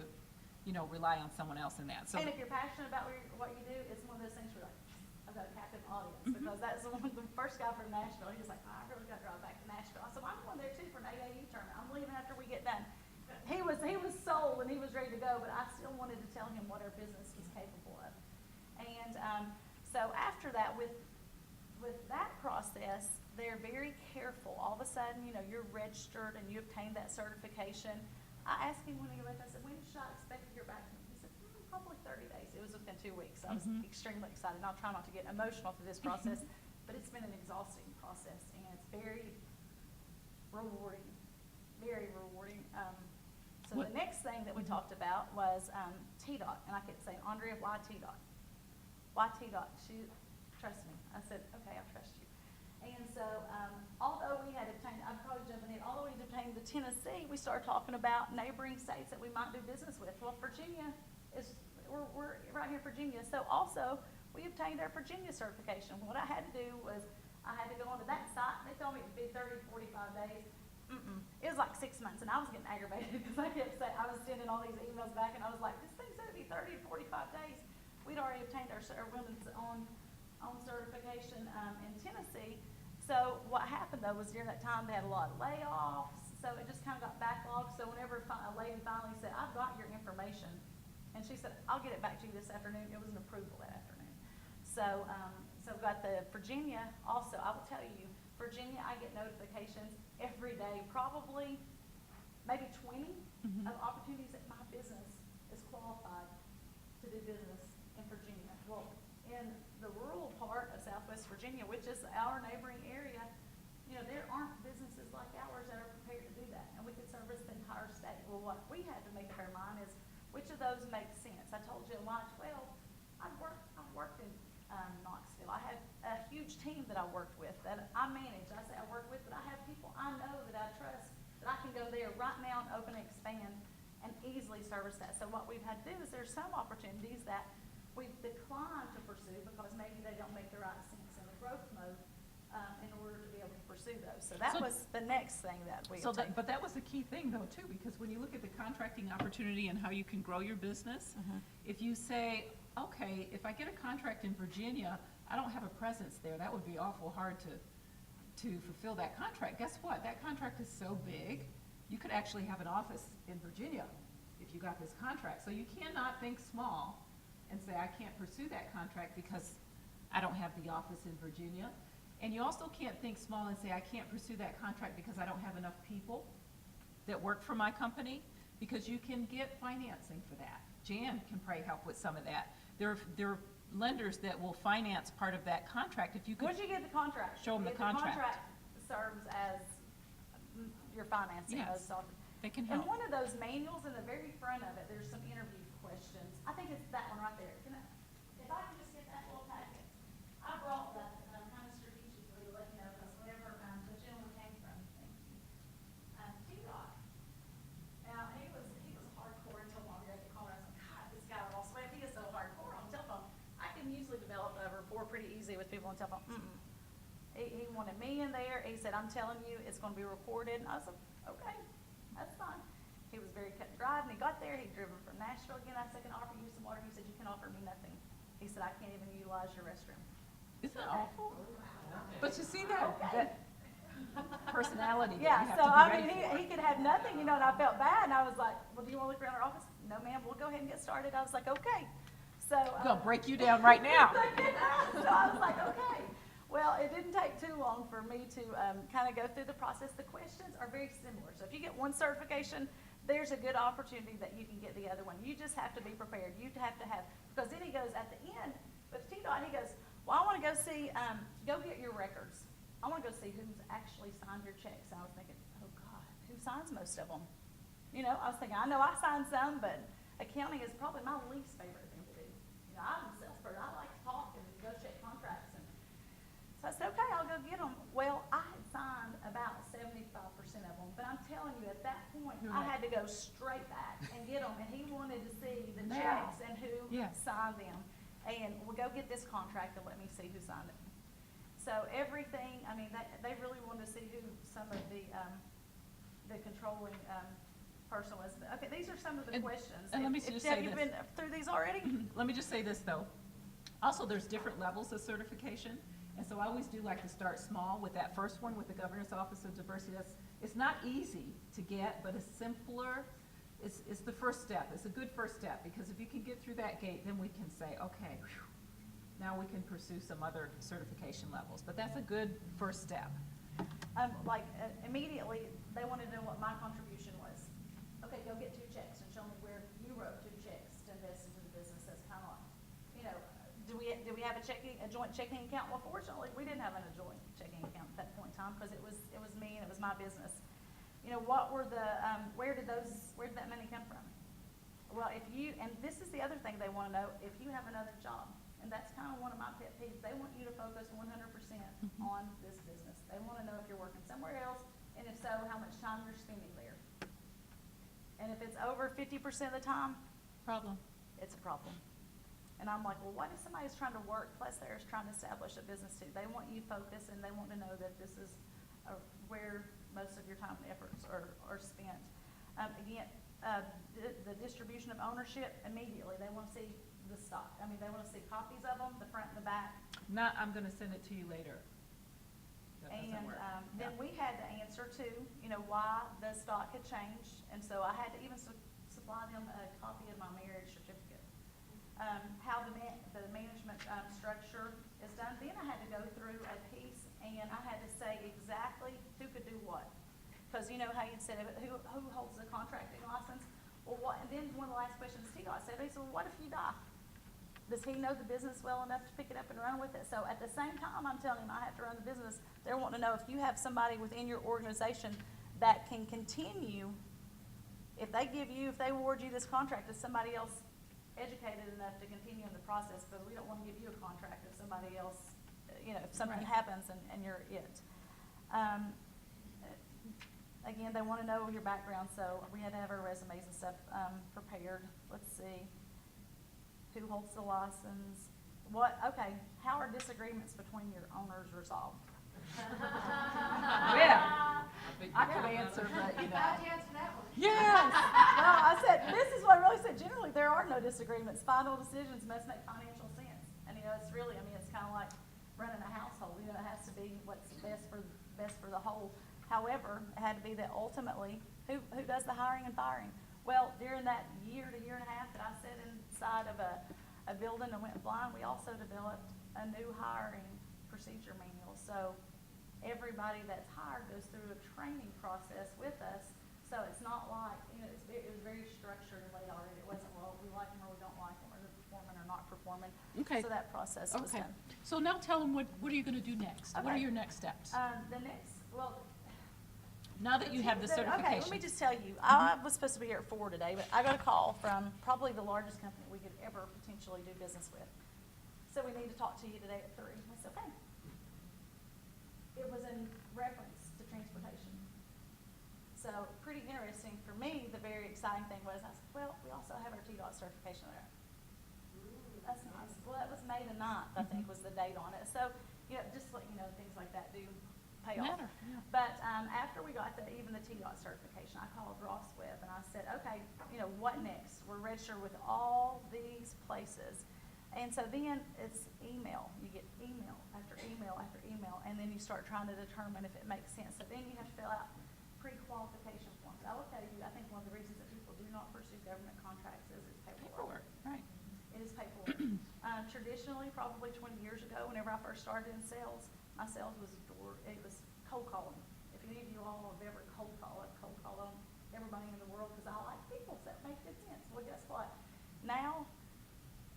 rely on someone else in that. So And if you're passionate about what you do, it's one of those things where you're like, I've got a captive audience, because that's the first guy from Nashville. He was like, I really got to drive back to Nashville. I said, well, I'm going there too for an AAU tournament. I'm leaving after we get done. He was sold and he was ready to go, but I still wanted to tell him what our business was capable of. And so after that, with that process, they're very careful. All of a sudden, you're registered and you obtain that certification. I asked him when he left, I said, when should I expect to hear back from him? He said, probably 30 days. It was within 2 weeks. I was extremely excited. And I'll try not to get emotional through this process, but it's been an exhausting process, and it's very rewarding, very rewarding. So the next thing that we talked about was T-Dot, and I kept saying, Aundrea, why T-Dot? Why T-Dot? She, trust me. I said, okay, I trust you. And so, although we had obtained, I'm probably jumping in, although we obtained the Tennessee, we started talking about neighboring states that we might do business with. Well, Virginia we're right here in Virginia. So also, we obtained our Virginia certification. What I had to do was, I had to go onto that site, and they told me it would be 30 to 45 days. It was like 6 months, and I was getting aggravated because I kept saying, I was sending all these emails back, and I was like, this thing said it'd be 30 to 45 days. We'd already obtained our women's on certification in Tennessee. So what happened though was during that time they had a lot of layoffs, so it just kind of got backlogged. So whenever a lady finally said, I've got your information, and she said, I'll get it back to you this afternoon, it was an approval that afternoon. So so we've got the Virginia also. I will tell you, Virginia, I get notifications every day, probably maybe 20 of opportunities that my business is qualified to do business in Virginia. Well, in the rural part of Southwest Virginia, which is our neighboring area, there aren't businesses like ours that are prepared to do that, and we could service the entire state. Well, what we had to make up our mind is, which of those makes sense? I told you, line 12, I've worked in Knoxville. I have a huge team that I worked with, that I manage. I say I work with, but I have people I know that I trust, that I can go there right now and open and expand and easily service that. So what we've had to do is, there's some opportunities that we've declined to pursue because maybe they don't make the right sense in the growth mode in order to be able to pursue those. So that was the next thing that we obtained. But that was a key thing though too, because when you look at the contracting opportunity and how you can grow your business, if you say, okay, if I get a contract in Virginia, I don't have a presence there, that would be awful hard to fulfill that contract. Guess what? That contract is so big, you could actually have an office in Virginia if you got this contract. So you cannot think small and say, I can't pursue that contract because I don't have the office in Virginia. And you also can't think small and say, I can't pursue that contract because I don't have enough people that work for my company, because you can get financing for that. Jan can probably help with some of that. There are lenders that will finance part of that contract if you could. Once you get the contract. Show them the contract. The contract serves as your financing. Yes, those they can And help. one of those manuals in the very front of it, there's some interview questions. I think it's that one right there. If I can just get that little packet. I brought that kind of strategically to let you know, because whenever the gentleman came from, thank you, T-Dot. Now, he was hardcore until Aundrea had to call her. I was like, God, this guy lost weight. He is so hardcore on the telephone. I can usually develop a rapport pretty easy with people on the telephone. He wanted me in there. He said, I'm telling you, it's going to be recorded. And I was like, okay. That's fine. He was very cut and dried, and he got there, he'd driven from Nashville again. I said, can I offer you some water? He said, you can offer me nothing. He said, I can't even utilize your restroom. Isn't that awful? But you see that personality that Yeah, you have so to be I ready mean, for. he could have nothing, you know, and I felt bad, and I was like, well, do you want to look around our office? No, ma'am, we'll go ahead and get started. I was like, okay. So. I'm gonna break you down right now. So I was like, okay. Well, it didn't take too long for me to kind of go through the process. The questions are very similar. So if you get one certification, there's a good opportunity that you can get the other one. You just have to be prepared. You have to have, because then he goes at the end with TDOT, he goes, well, I want to go see, go get your records. I want to go see who's actually signed your checks. And I was thinking, oh God, who signs most of them? You know, I was thinking, I know I signed some, but accounting is probably my least favorite thing to do. You know, I'm a salesperson. I like to talk and negotiate contracts. And so I said, okay, I'll go get them. Well, I had signed about 75% of them, but I'm telling you, at that point, I had to go straight back and get them. And he wanted to see the Now. checks and who Yes. signed them. And we'll go get this contract and let me see who signed it. So everything, I mean, they really wanted to see who some of the controlling person was. Okay, these are some of the And- questions. and let me just say Have you this. been through these already? Let me just say this, though. Also, there's different levels of certification, and so I always do like to start small with that first one with the Governor's Office of Diversity. It's not easy to get, but it's simpler. It's the first step. It's a good first step, because if you can get through that gate, then we can say, okay, whew, now we can pursue some other certification levels. But that's a good first step. Immediately, they wanted to know what my contribution was. Okay, go get 2 checks and show me where you wrote 2 checks to invest into the business. That's kind of like, you know, do we have a joint checking account? Well, fortunately, we didn't have a joint checking account at that point in time, because it was me and it was my business. You know, what were the, where did that money come from? Well, and this is the other thing they want to know, if you have another job, and that's kind of one of my pet peeves, they want you to focus 100% on this business. They want to know if you're working somewhere else, and if so, how much time you're spending there. And if it's over 50% of the time, Problem. it's a problem. And I'm like, well, what if somebody's trying to work, plus they're trying to establish a business too? They want you focused, and they want to know that this is where most of your time and efforts are spent. The distribution of ownership, immediately, they want to see the stock. I mean, they want to see copies of them, the front and the back. I'm gonna send it to you later. That doesn't And work. then we had to answer to, you know, why the stock had changed. And so I had to even supply them a copy of my marriage certificate. How the management structure is done. Then I had to go through a piece, and I had to say exactly who could do what. Because you know how you said, who holds the contracting license? Well, and then one of the last questions he got said, he said, well, what if you die? Does he know the business well enough to pick it up and run with it? So at the same time, I'm telling him I have to run the business. They're wanting to know if you have somebody within your organization that can continue. If they award you this contract, is somebody else educated enough to continue in the process? Because we don't want to give you a contract if somebody else, you know, if something Right. happens and you're it. Again, they want to know your background, so we had to have our resumes and stuff prepared. Let's see. Who holds the license? How are disagreements between your owners resolved? Yeah, I could answer, but you know. How'd you answer that one? Yes. No, I said, this is what I really said. Generally, there are no disagreements. Final decisions must make financial sense. And, you know, it's really, I mean, it's kind of like running a household. You know, it has to be what's best for the whole. However, it had to be that ultimately, who does the hiring and firing? Well, during that year to year and a half that I sat inside of a building and went blind, we also developed a new hiring procedure manual. So everybody that's hired goes through a training process with us. So it's not like, you know, it was very structured and laid out. It wasn't, well, we like them or we don't like them, or they're performing or not performing. Okay. So that process was Okay. done. So now tell them what are you gonna do next? What are Okay. your next steps? Now that you have the certification. Okay, let me just tell you, I was supposed to be here at 4 today, but I got a call from probably the largest company we could ever potentially do business with. So we need to talk to you today at 3. I said, okay. It was in reference to transportation. So pretty interesting for me. The very exciting thing was, I said, well, we also have our TDOT certification there. That's nice. Well, that was May the 9th, I think, was the date on it. So, you know, just let you know, things like that do payoff. Matter, yeah. But after we got even the TDOT certification, I called Ross Webb and I said, okay, what next? We're registered with all these places. And so then it's email. You get email after email after email, and then you start trying to determine if it makes sense. So then you have to fill out pre-qualification forms. I will tell you, I think one of the reasons that people do not pursue government contracts is it's paperwork. Right. It is paperwork. Traditionally, probably 20 years ago, whenever I first started in sales, my sales was it was cold calling. If any of you all have ever cold called, I've cold called on everybody in the world because I like people, so that makes good sense. Well, guess what? Now,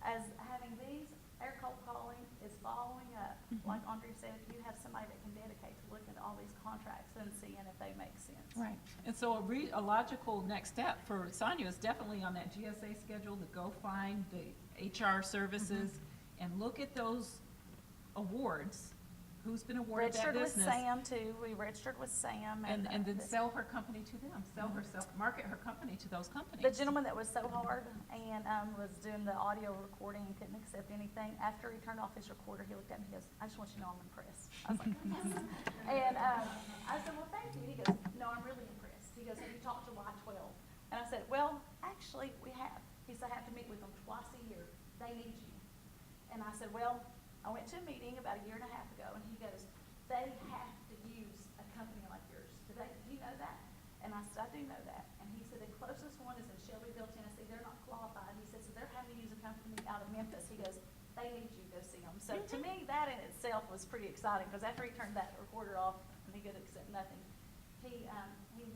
as having these, air cold calling is following up. Like Aundrea said, if you have somebody that can dedicate to looking at all these contracts and seeing if they make sense. Right. And so a logical next step for Sonia is definitely on that GSA schedule to go find the HR services and look at those awards. Who's been awarded that Registered with business? Sam too. We registered with Sam. And then this- sell her company to them, sell herself, market her company to those companies. The gentleman that was so hard and was doing the audio recording and couldn't accept anything, after he turned off his recorder, he looked at me and he goes, I just want you to know I'm impressed. I was like, yes. And I said, well, thank you. He goes, no, I'm really impressed. He goes, have you talked to Y12? And I said, well, actually, we have. He said, I have to meet with them twice a year. They need you. And I said, well, I went to a meeting about a year and a half ago, and he goes, they have to use a company like yours. Do you know that? And I said, I do know that. And he said, the closest one is in Shelbyville, Tennessee. They're not qualified. He said, so they're having to use a company out of Memphis. He goes, they need you, go see them. So to me, that in itself was pretty exciting, because after he turned that recorder off and he could accept nothing, he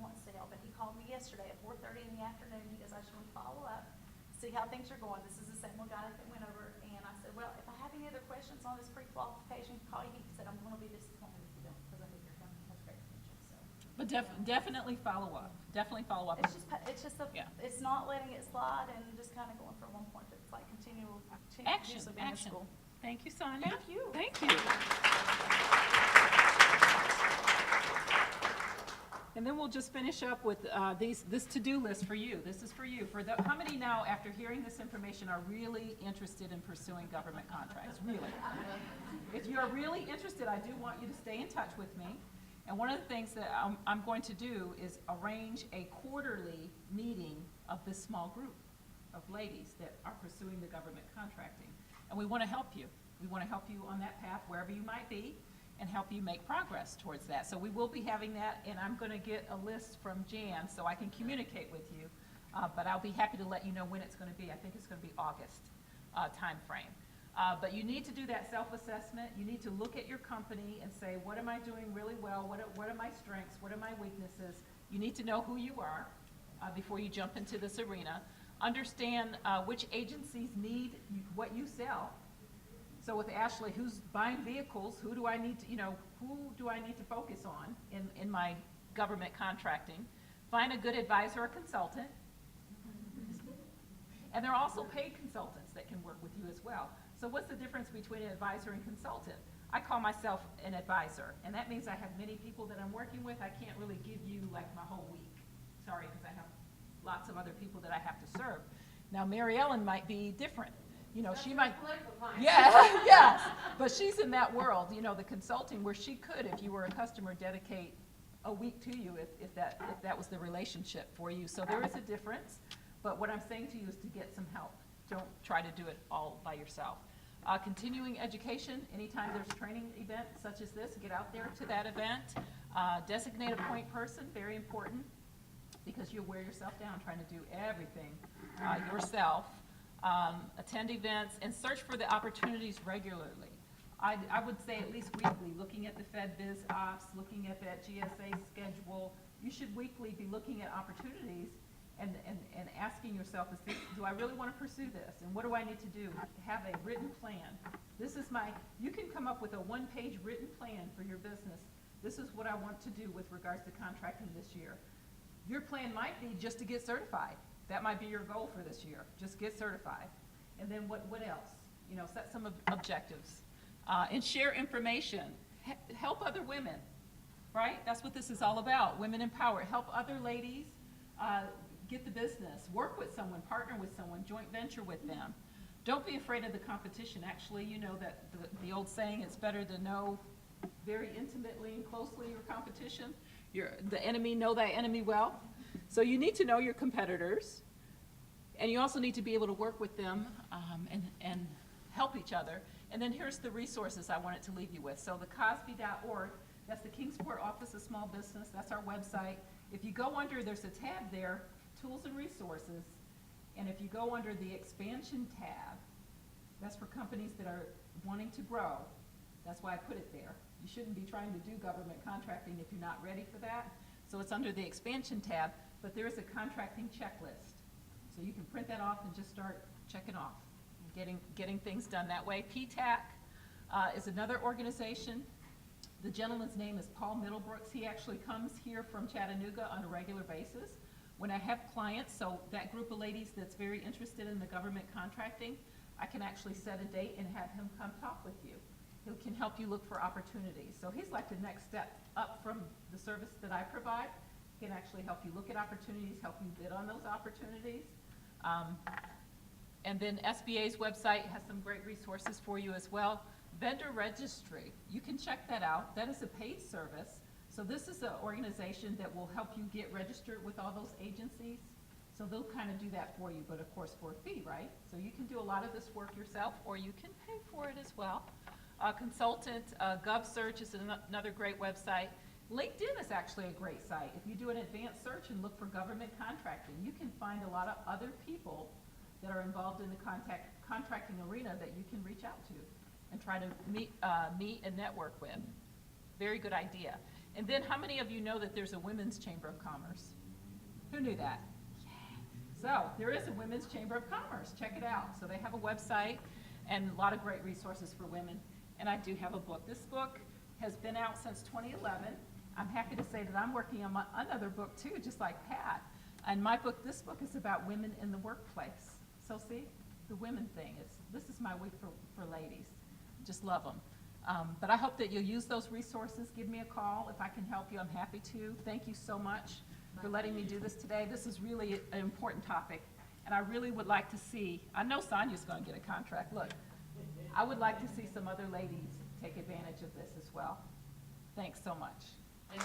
wants to help. And he called me yesterday at 4:30 in the afternoon. He goes, I just want to follow up, see how things are going. This is the same one guy that went over. And I said, well, if I have any other questions on this pre-qualification, call you. He said, I'm going to be disappointed if you don't, because I think your company has great potential. So But definitely follow up. Definitely follow up. it's just Yeah. it's not letting it slide and just kind of going from one point to, it's like continuously Action, being in action. school. Thank you, Sonia. Thank you. Thank you. And then we'll just finish up with this to-do list for you. This is for you. How many now, after hearing this information, are really interested in pursuing government contracts? Really? If you are really interested, I do want you to stay in touch with me. And one of the things that I'm going to do is arrange a quarterly meeting of this small group of ladies that are pursuing the government contracting. And we want to help you. We want to help you on that path, wherever you might be, and help you make progress towards that. So we will be having that, and I'm going to get a list from Jan so I can communicate with you. But I'll be happy to let you know when it's going to be. I think it's going to be August timeframe. But you need to do that self-assessment. You need to look at your company and say, what am I doing really well? What are my strengths? What are my weaknesses? You need to know who you are before you jump into this arena. Understand which agencies need what you sell. So with Ashley, who's buying vehicles, who do I need to focus on in my government contracting? Find a good advisor or consultant. And there are also paid consultants that can work with you as well. So what's the difference between an advisor and consultant? I call myself an advisor, and that means I have many people that I'm working with. I can't really give you like my whole week. Sorry, because I have lots of other people that I have to serve. Now, Mary Ellen might be different. She might, yeah, yes, but she's in that world, the consulting, where she could, if you were a customer, dedicate a week to you if that was the relationship for you. So there is a difference, but what I'm saying to you is to get some help. Don't try to do it all by yourself. Continuing education, anytime there's a training event such as this, get out there to that event. Designate a point person, very important, because you'll wear yourself down trying to do everything yourself. Attend events and search for the opportunities regularly. I would say at least weekly, looking at the Fed Biz Ops, looking at that GSA schedule. You should weekly be looking at opportunities and asking yourself, do I really want to pursue this? And what do I need to do? Have a written plan. You can come up with a one-page written plan for your business. This is what I want to do with regards to contracting this year. Your plan might be just to get certified. That might be your goal for this year. Just get certified. And then what else? Set some objectives. And share information. Help other women, right? That's what this is all about. Women empowered. Help other ladies get the business. Work with someone, partner with someone, joint venture with them. Don't be afraid of the competition. Actually, that the old saying, it's better to know very intimately and closely your competition. The enemy, know thy enemy well. So you need to know your competitors, and you also need to be able to work with them and help each other. And then here's the resources I wanted to leave you with. So the Cosby.org, that's the Kingsport Office of Small Business, that's our website. If you go under, there's a tab there, Tools and Resources, and if you go under the Expansion tab, that's for companies that are wanting to grow. That's why I put it there. You shouldn't be trying to do government contracting if you're not ready for that. So it's under the Expansion tab, but there is a contracting checklist. So you can print that off and just start checking off, getting things done that way. PTAC is another organization. The gentleman's name is Paul Middlebrooks. He actually comes here from Chattanooga on a regular basis. When I have clients, so that group of ladies that's very interested in the government contracting, I can actually set a date and have him come talk with you. He can help you look for opportunities. So he's like the next step up from the service that I provide. He can actually help you look at opportunities, help you bid on those opportunities. And then SBA's website has some great resources for you as well. Vendor registry, you can check that out. That is a paid service. So this is an organization that will help you get registered with all those agencies. So they'll kind of do that for you, but of course for a fee, right? So you can do a lot of this work yourself, or you can pay for it as well. Consultant, GovSearch is another great website. LinkedIn is actually a great site. If you do an advanced search and look for government contracting, you can find a lot of other people that are involved in the contracting arena that you can reach out to and try to meet and network with. Very good idea. And then how many of you know that there's a Women's Chamber of Commerce? Who knew that? So there is a Women's Chamber of Commerce. Check it out. So they have a website and a lot of great resources for women. And I do have a book. This book has been out since 2011. I'm happy to say that I'm working on another book too, just like Pat. And this book is about women in the workplace. So see, the women thing, this is my week for ladies. Just love them. But I hope that you'll use those resources. Give me a call if I can help you. I'm happy to. Thank you so much for letting me do this today. This is really an important topic, and I really would like to see, I know Sonia's going to get a contract. Look, I would like to see some other ladies take advantage of this as well. Thanks so much. And